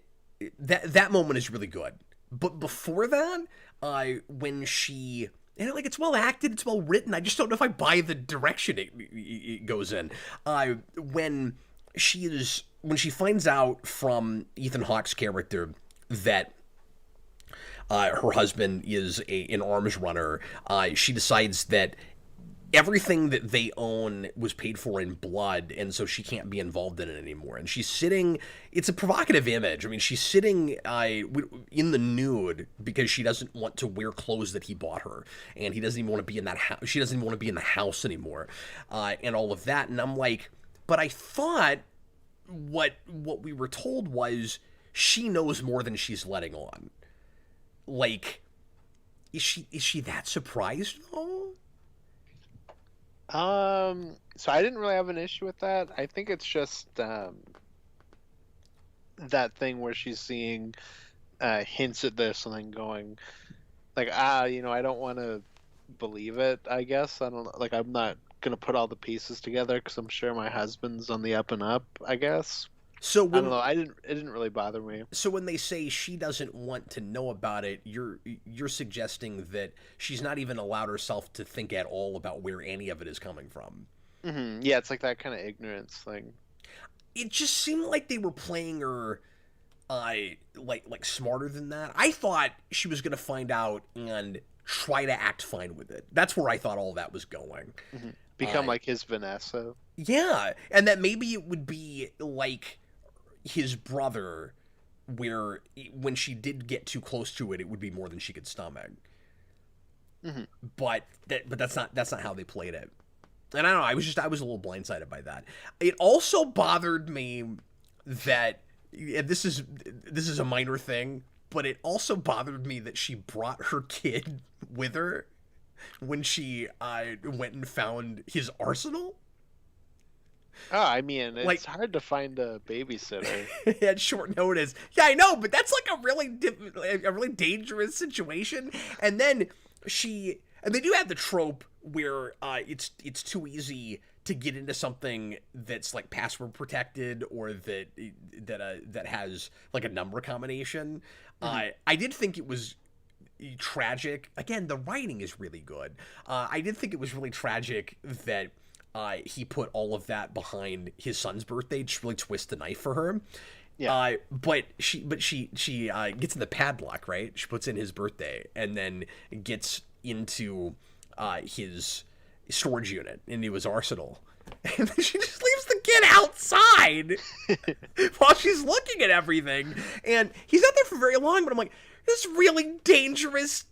that moment is really good. But before that, when she, and like it's well acted, it's well written, I just don't know if I buy the direction it goes in. When she finds out from Ethan Hawke's character that her husband is an arms runner, she decides that everything that they own was paid for in blood, and so she can't be involved in it anymore. And she's sitting, it's a provocative image. I mean, she's sitting in the nude because she doesn't want to wear clothes that he bought her, and he doesn't even want to be in that house. She doesn't even want to be in the house anymore, and all of that. And I'm like, but I thought what we were told was she knows more than she's letting on. Like, is she that surprised though? So I didn't really have an issue with that. I think it's just that thing where she's seeing hints at this and then going like, I don't want to believe it, I guess. I don't know. Like, I'm not going to put all the pieces together because I'm sure my husband's on the up and up, I guess. So I don't know. It didn't really bother me. So when they say she doesn't want to know about it, you're suggesting that she's not even allowed herself to think at all about where any of it is coming from. Mm-hmm. Yeah, it's like that kind of ignorance thing. It just seemed like they were playing her, like smarter than that. I thought she was gonna find out and try to act fine with it. That's where I thought all that was going. Mm-hmm. Become like his Vanessa. Yeah, and that maybe it would be like his brother, where when she did get too close to it, it would be more than she could stomach. Mm-hmm. But that's not how they played it. And I don't know, I was a little blindsided by that. It also bothered me that, and this is a minor thing, but it also bothered me that she brought her kid with her when she went and found his arsenal. Oh, I mean, it's hard to find a babysitter at short notice. Yeah, I know, but that's like a really dangerous situation. And then and they do have the trope where it's too easy to get into something that's like password protected or that has like a number combination. Mm-hmm. I did think it was tragic. Again, the writing is really good. I did think it was really tragic that he put all of that behind his son's birthday, just really twist the knife for her. Yeah. But she gets in the padlock, right? She puts in his birthday and then gets into his storage unit, into his arsenal. And then she just leaves the kid outside while she's looking at everything. And he's not there for very long, but I'm like, this really dangerous,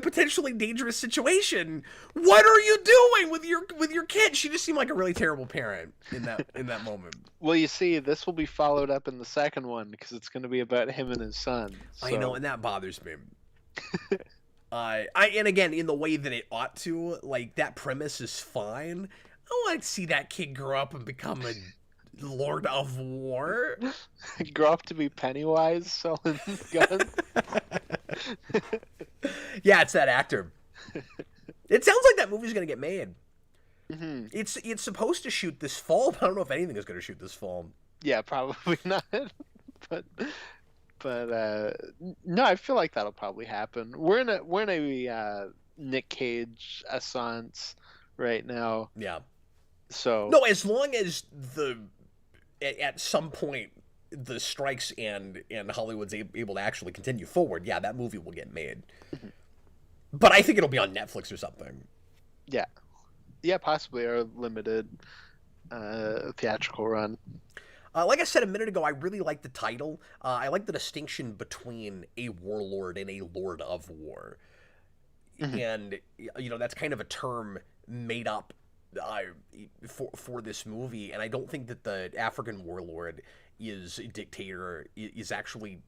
potentially dangerous situation. What are you doing with your kid? She just seemed like a really terrible parent in that moment. Well, you see, this will be followed up in the second one because it's going to be about him and his son. So. I know, and that bothers me. And again, in the way that it ought to, like, that premise is fine. I want to see that kid grow up and become a Lord of War. Grow up to be Pennywise selling guns. Yeah, it's that actor. It sounds like that movie's gonna get made. Mm-hmm. It's supposed to shoot this fall, but I don't know if anything is gonna shoot this fall. Yeah, probably not. but no, I feel like that'll probably happen. We're in a Nick Cage essence right now. Yeah. So no, as long as at some point the strikes and Hollywood's able to actually continue forward, yeah, that movie will get made. Mm-hmm. But I think it'll be on Netflix or something. Yeah, possibly, or limited theatrical run. Like I said a minute ago, I really like the title. I like the distinction between a warlord and a lord of war. Mm-hmm. And, that's kind of a term made up for this movie, and I don't think that the African warlord is a dictator is actually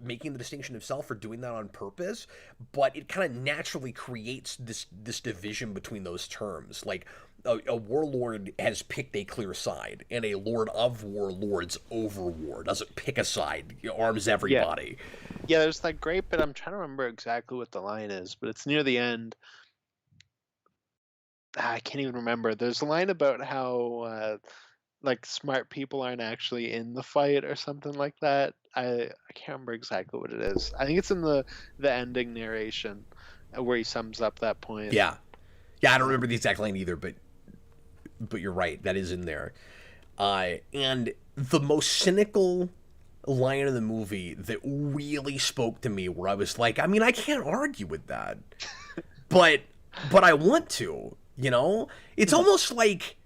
making the distinction himself or doing that on purpose, but it kind of naturally creates this division between those terms. Like a warlord has picked a clear side, and a lord of war lords over war, doesn't pick a side, arms everybody. Yeah, there's that great bit, I'm trying to remember exactly what the line is, but it's near the end. I can't even remember. There's a line about how like smart people aren't actually in the fight or something like that. I can't remember exactly what it is. I think it's in the ending narration where he sums up that point. Yeah, I don't remember the exact line either, but you're right. That is in there. And the most cynical line of the movie that really spoke to me, where I was like, I mean, I can't argue with that, but I want to. It's almost like,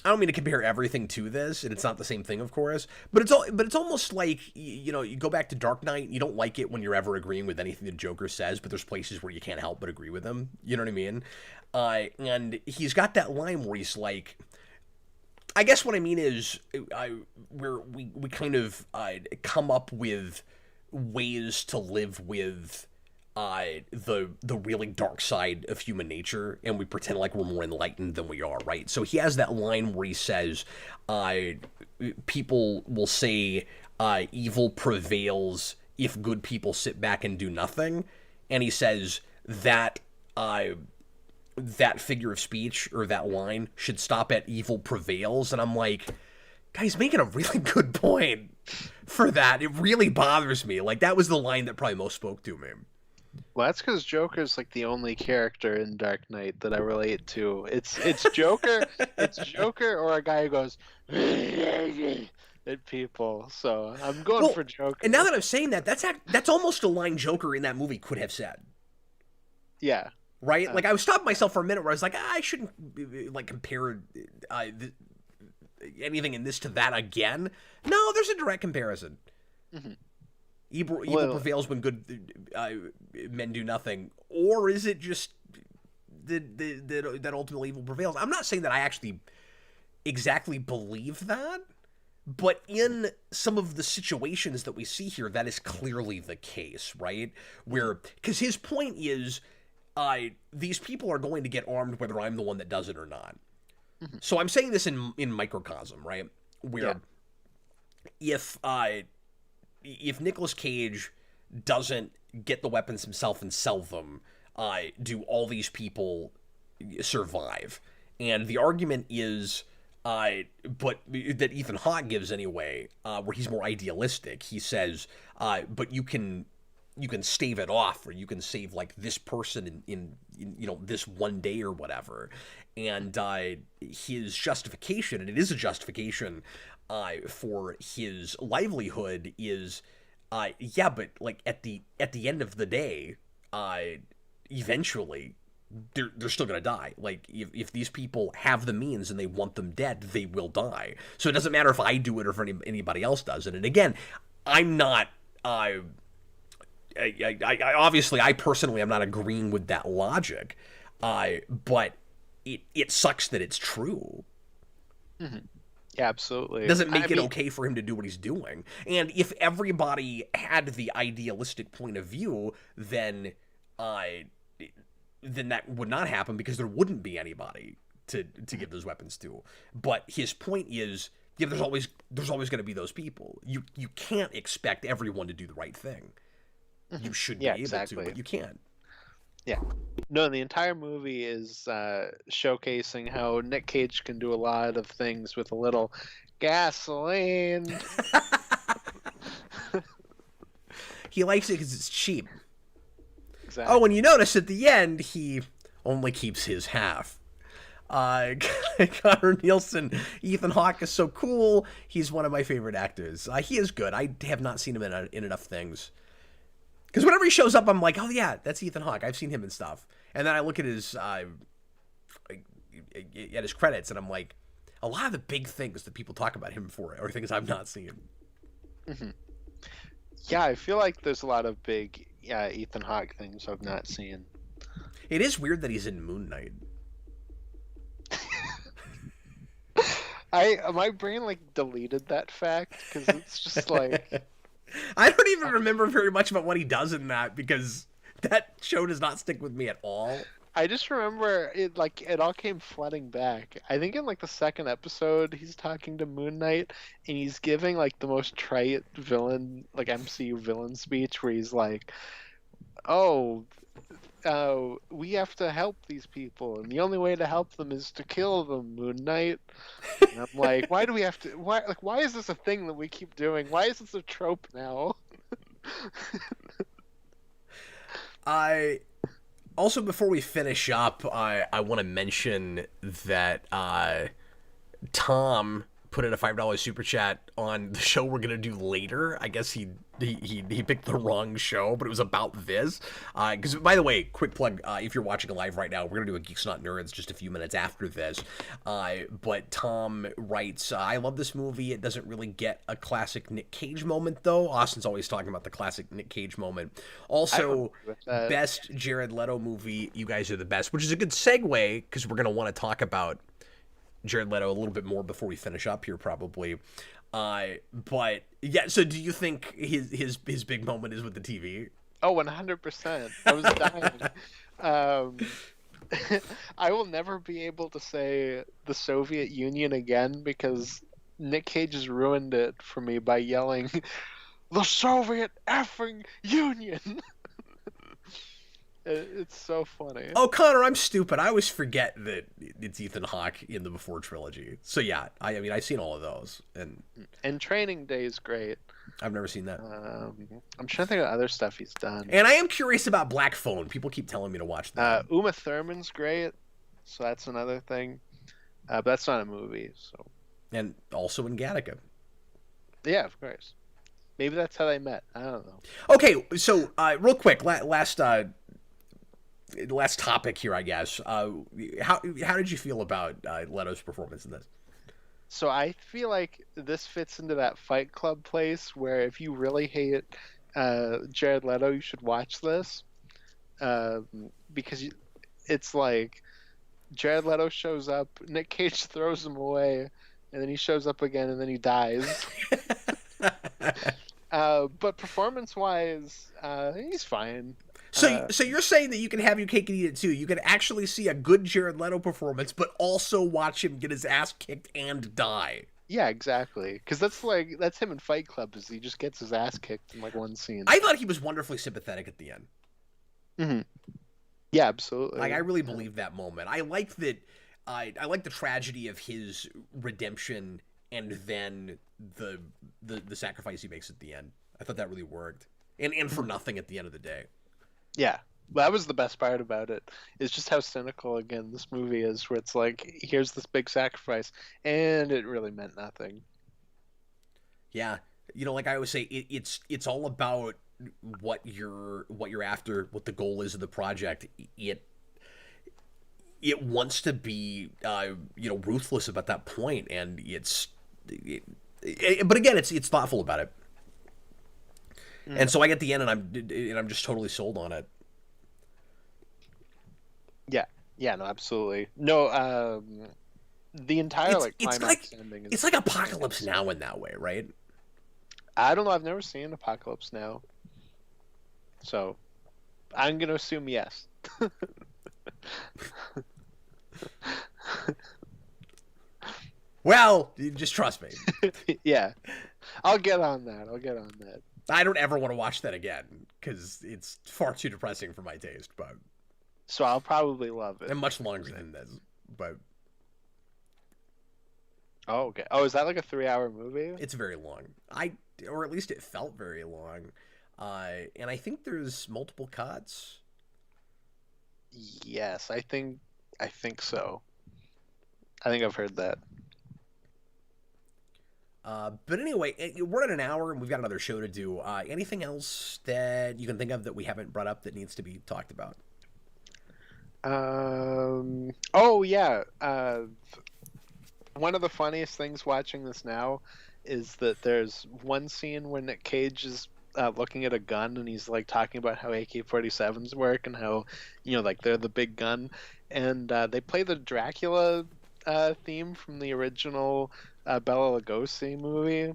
I don't mean to compare everything to this, and it's not the same thing, of course, but it's almost like, you go back to Dark Knight, you don't like it when you're ever agreeing with anything the Joker says, but there's places where you can't help but agree with him. You know what I mean? And he's got that line where he's like, I guess what I mean is, where we kind of come up with ways to live with the really dark side of human nature, and we pretend like we're more enlightened than we are, right? So he has that line where he says, people will say evil prevails if good people sit back and do nothing, and he says that that figure of speech, or that line, should stop at evil prevails. And I'm like, guy's making a really good point for that. It really bothers me. Like, that was the line that probably most spoke to me. Well, that's because Joker's like the only character in Dark Knight that I relate to. It's Joker, it's Joker, or a guy who goes at people. So I'm going for Joker. And now that I'm saying that, that's almost a line Joker in that movie could have said. Yeah. Right? Like, I was stopping myself for a minute where I was like, I shouldn't like compare anything in this to that again. No, there's a direct comparison. Mm-hmm. Evil prevails when good men do nothing, or is it just that ultimately evil prevails? I'm not saying that I actually exactly believe that, but in some of the situations that we see here, that is clearly the case, right? Because his point is, these people are going to get armed whether I'm the one that does it or not. Mm-hmm. So I'm saying this in microcosm, right? Where if Nicolas Cage doesn't get the weapons himself and sell them, do all these people survive? And the argument is, but that Ethan Hawke gives anyway, where he's more idealistic. He says, but you can you can stave it off, or you can save like this person in you know, this one day or whatever. And his justification, and it is a justification for his livelihood, is yeah, but like at the end of the day, eventually they're still gonna die. Like if these people have the means and they want them dead, they will die. So it doesn't matter if I do it or if anybody else does it. And again, I'm not. I obviously, I personally am not agreeing with that logic, but it sucks that it's true. Mm-hmm. Yeah, absolutely. It doesn't make it okay for him to do what he's doing. And if everybody had the idealistic point of view, then that would not happen, because there wouldn't be anybody to give those weapons to. But his point is, yeah, there's always going to be those people. You can't expect everyone to do the right thing. You should be able to, but you can't. Yeah. No, the entire movie is showcasing how Nick Cage can do a lot of things with a little gasoline. He likes it because it's cheap. Exactly. Oh, and you notice at the end, he only keeps his half. Connor Nielsen, Ethan Hawke is so cool. He's one of my favorite actors. He is good. I have not seen him in enough things. Because whenever he shows up, I'm like, oh yeah, that's Ethan Hawke. I've seen him in stuff. And then I look at his credits, and I'm like, a lot of the big things that people talk about him for are things I've not seen. Mm-hmm. Yeah, I feel like there's a lot of big Ethan Hawke things I've not seen. It is weird that he's in Moon Knight. My brain like deleted that fact, because it's just like I don't even remember very much about what he does in that, because that show does not stick with me at all. I just remember it all came flooding back. I think in like the second episode, he's talking to Moon Knight, and he's giving like the most trite villain, like MCU villain speech, where he's like, "Oh, we have to help these people, and the only way to help them is to kill them, Moon Knight." And I'm like, why do we have to? Why is this a thing that we keep doing? Why is this a trope now? Also, before we finish up, I want to mention that Tom put in a $5 super chat on the show we're gonna do later. I guess he picked the wrong show, but it was about this. Because, by the way, quick plug, if you're watching live right now, we're gonna do a Geeks Not Nerds just a few minutes after this. But Tom writes, I love this movie. It doesn't really get a classic Nick Cage moment, though. Austin's always talking about the classic Nick Cage moment. Also, best Jared Leto movie, You Guys Are the Best, which is a good segue, because we're gonna want to talk about Jared Leto a little bit more before we finish up here, probably. But yeah, so do you think his big moment is with the TV? Oh, 100%. I was dying. I will never be able to say the Soviet Union again, because Nick Cage has ruined it for me by yelling, "The Soviet effing Union!" It's so funny. Oh, Connor, I'm stupid. I always forget that it's Ethan Hawke in the Before trilogy. So yeah, I mean, I've seen all of those, and Training Day is great. I've never seen that. I'm trying to think of other stuff he's done. And I am curious about Black Phone. People keep telling me to watch that. Uma Thurman's great, so that's another thing. But that's not a movie. So. And also in Gattaca. Yeah, of course. Maybe that's how they met. I don't know. Okay, so real quick, last topic here, I guess. How did you feel about Leto's performance in this? So I feel like this fits into that Fight Club place where if you really hate Jared Leto, you should watch this, because it's like Jared Leto shows up, Nick Cage throws him away, and then he shows up again, and then he dies. But performance-wise, he's fine. So you're saying that you can have your cake and eat it too. You can actually see a good Jared Leto performance, but also watch him get his ass kicked and die. Yeah, exactly. Because that's him in Fight Club, is he just gets his ass kicked in like one scene. I thought he was wonderfully sympathetic at the end. Mm-hmm. Yeah, absolutely. Like, I really believe that moment. I like that. I like the tragedy of his redemption and then the sacrifice he makes at the end. I thought that really worked. and for nothing at the end of the day. Yeah. That was the best part about it, is just how cynical, again, this movie is, where it's like, here's this big sacrifice, and it really meant nothing. Yeah, like I always say, it's all about what you're after, what the goal is of the project. It wants to be ruthless about that point, and but again, it's thoughtful about it. And so I get the end, and I'm just totally sold on it. Yeah, no, absolutely. No, the entire climax ending is, it's like Apocalypse Now in that way, right? I don't know, I've never seen Apocalypse Now, so I'm gonna assume yes. Well, you just trust me. Yeah, I'll get on that. I don't ever want to watch that again because it's far too depressing for my taste. But so I'll probably love it. And much longer than this, but oh, okay. Oh, is that like a 3-hour movie? It's very long. Or at least it felt very long. And I think there's multiple cuts. Yes, I think so. I think I've heard that. But anyway, we're at an hour and we've got another show to do. Anything else that you can think of that we haven't brought up that needs to be talked about? Oh yeah. One of the funniest things watching this now is that there's one scene when Nick Cage is looking at a gun, and he's like talking about how AK-47s work and how like they're the big gun, and they play the Dracula theme from the original Bela Lugosi movie,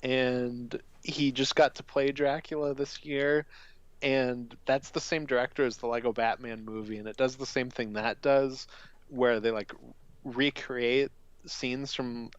and he just got to play Dracula this year, and that's the same director as the Lego Batman movie, and it does the same thing that does, where they like recreate scenes from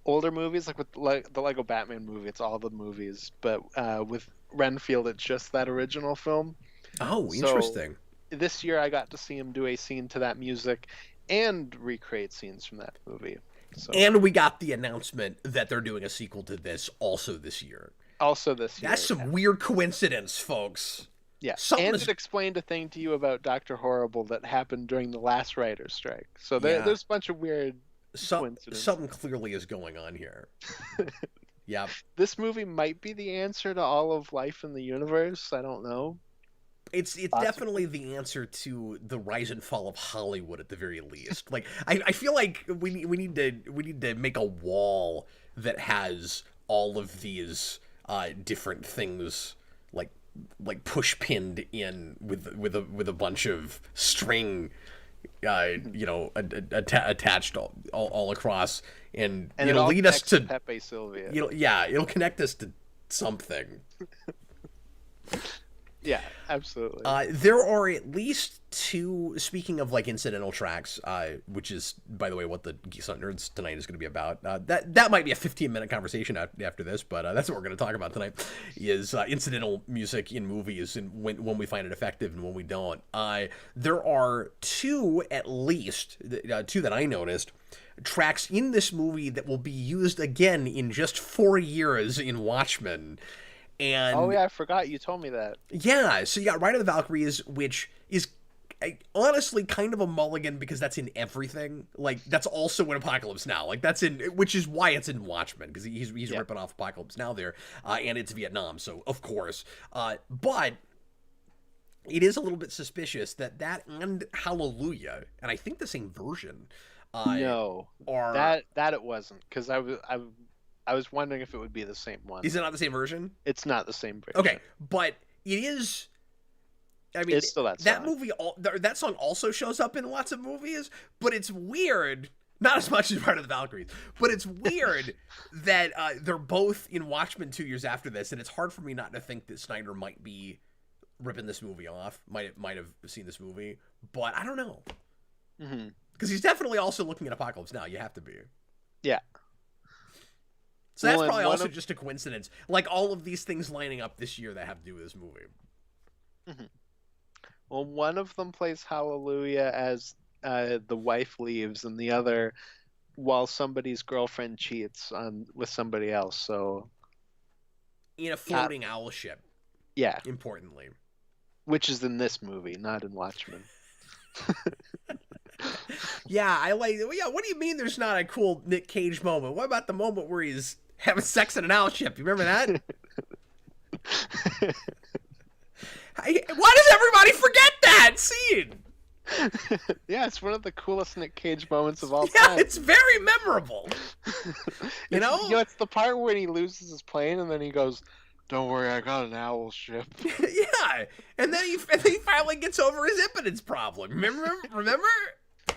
older movies, like with the Lego Batman movie. It's all the movies, but with Renfield, it's just that original film. Oh, interesting. So this year, I got to see him do a scene to that music and recreate scenes from that movie. So. And we got the announcement that they're doing a sequel to this also this year. That's some weird coincidence, folks. Yeah, and it explained a thing to you about Dr. Horrible that happened during the last writer's strike. So there's a bunch of weird coincidences. Something clearly is going on here. Yeah. This movie might be the answer to all of life in the universe. I don't know. It's definitely the answer to the rise and fall of Hollywood at the very least. Like I feel like we need to make a wall that has all of these different things like push pinned in with a bunch of string attached all across, and it'll lead us to Pepe Sylvia. It'll connect us to something. Yeah, absolutely. There are at least two, speaking of like incidental tracks, which is, by the way, what the Geeks on Nerds tonight is going to be about. That might be a 15-minute conversation after this, but that's what we're going to talk about tonight, is incidental music in movies and when we find it effective and when we don't. There are two, at least, two that I noticed, tracks in this movie that will be used again in just 4 years in Watchmen. And oh yeah, I forgot you told me that. Yeah, so you got Ride of the Valkyries, which is honestly kind of a mulligan because that's in everything. Like that's also in Apocalypse Now. Like that's in, which is why it's in Watchmen, because he's ripping off Apocalypse Now there, and it's Vietnam, so of course. But it is a little bit suspicious that and Hallelujah, and I think the same version. No, that it wasn't, because I was wondering if it would be the same one. Is it not the same version? It's not the same version. Okay, but it is. I mean, it's still that song. That movie, that song also shows up in lots of movies, but it's weird. Not as much as Part of the Valkyries, but it's weird that they're both in Watchmen 2 years after this, and it's hard for me not to think that Snyder might be ripping this movie off. Might have seen this movie, but I don't know. Because he's definitely also looking at Apocalypse Now. You have to be. Yeah. So that's probably also just a coincidence. Like all of these things lining up this year that have to do with this movie. Well, one of them plays Hallelujah as the wife leaves, and the other while somebody's girlfriend cheats with somebody else. So in a floating owl ship, Yeah, importantly. which is in this movie, not in Watchmen. Yeah, I like. Yeah, what do you mean? There's not a cool Nick Cage moment? What about the moment where he's having sex in an owl ship? You remember that? Why does everybody forget that scene? Yeah, it's one of the coolest Nick Cage moments of all Yeah, time. it's very memorable. You know? It's the part when he loses his plane and then he goes, "Don't worry, I got an owl ship." Yeah, and then he finally gets over his impotence problem. Remember?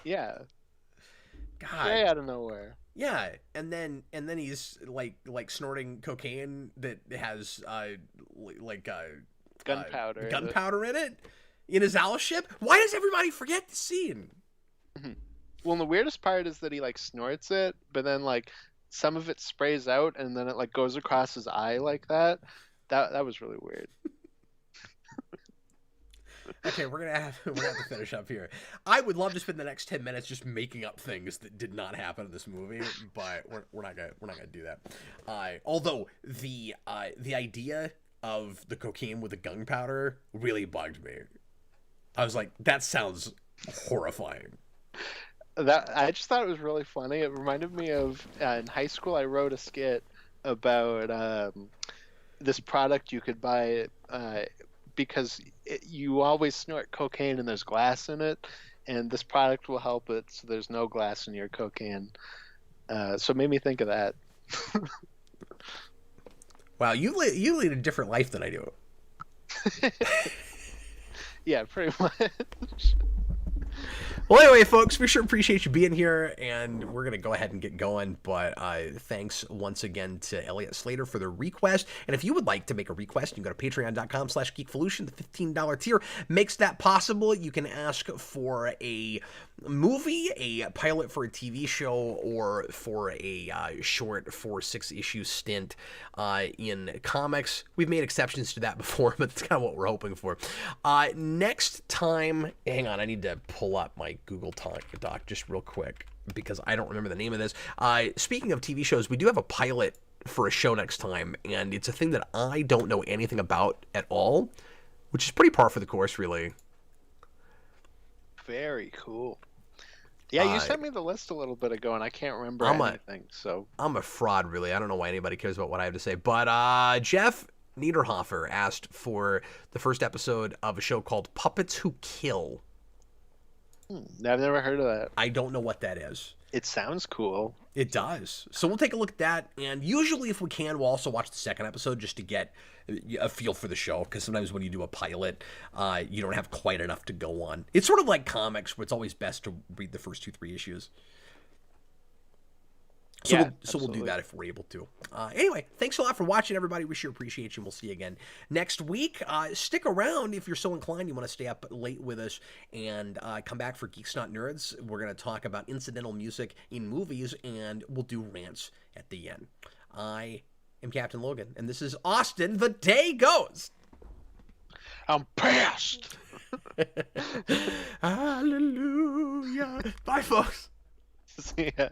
Yeah. God. Way out of nowhere. Yeah, and then he's like snorting cocaine that has Gunpowder. in it in his owl ship. Why does everybody forget the scene? Well, and the weirdest part is that he like snorts it, but then like some of it sprays out and then it like goes across his eye like that. That was really weird. Okay, we're gonna have to finish up here. I would love to spend the next 10 minutes just making up things that did not happen in this movie, but we're not gonna do that. Although the idea of the cocaine with the gunpowder really bugged me. I was like, that sounds horrifying. I just thought it was really funny. It reminded me of in high school I wrote a skit about this product you could buy because you always snort cocaine and there's glass in it, and this product will help it so there's no glass in your cocaine. So it made me think of that. Wow, you lead a different life than I do. Yeah, pretty much. Well, anyway, folks, we sure appreciate you being here, and we're going to go ahead and get going, but thanks once again to Elliot Slater for the request, and if you would like to make a request, you can go to patreon.com/geekvolution. The $15 tier makes that possible. You can ask for a movie, a pilot for a TV show, or for a short 4-6 issue stint in comics. We've made exceptions to that before, but that's kind of what we're hoping for. Next time, hang on, I need to pull up my Google Doc just real quick because I don't remember the name of this. Speaking of TV shows, we do have a pilot for a show next time, and it's a thing that I don't know anything about at all, which is pretty par for the course, really. Very cool. Yeah, you sent me the list a little bit ago, and I can't remember anything. So I'm a fraud, really. I don't know why anybody cares about what I have to say. But Jeff Niederhofer asked for the first episode of a show called Puppets Who Kill. I've never heard of that. I don't know what that is. It sounds cool. It does. So we'll take a look at that, and usually if we can, we'll also watch the second episode just to get a feel for the show, because sometimes when you do a pilot, you don't have quite enough to go on. It's sort of like comics, where it's always best to read the first 2-3 issues. So, we'll do that if we're able to. Anyway, thanks a lot for watching, everybody. We sure appreciate you, and we'll see you again next week. Stick around if you're so inclined. You want to stay up late with us and come back for Geeks Not Nerds. We're going to talk about incidental music in movies, and we'll do rants at the end. I am Captain Logan, and this is Austin. The day goes. I'm pissed. Hallelujah. Bye, folks. See ya.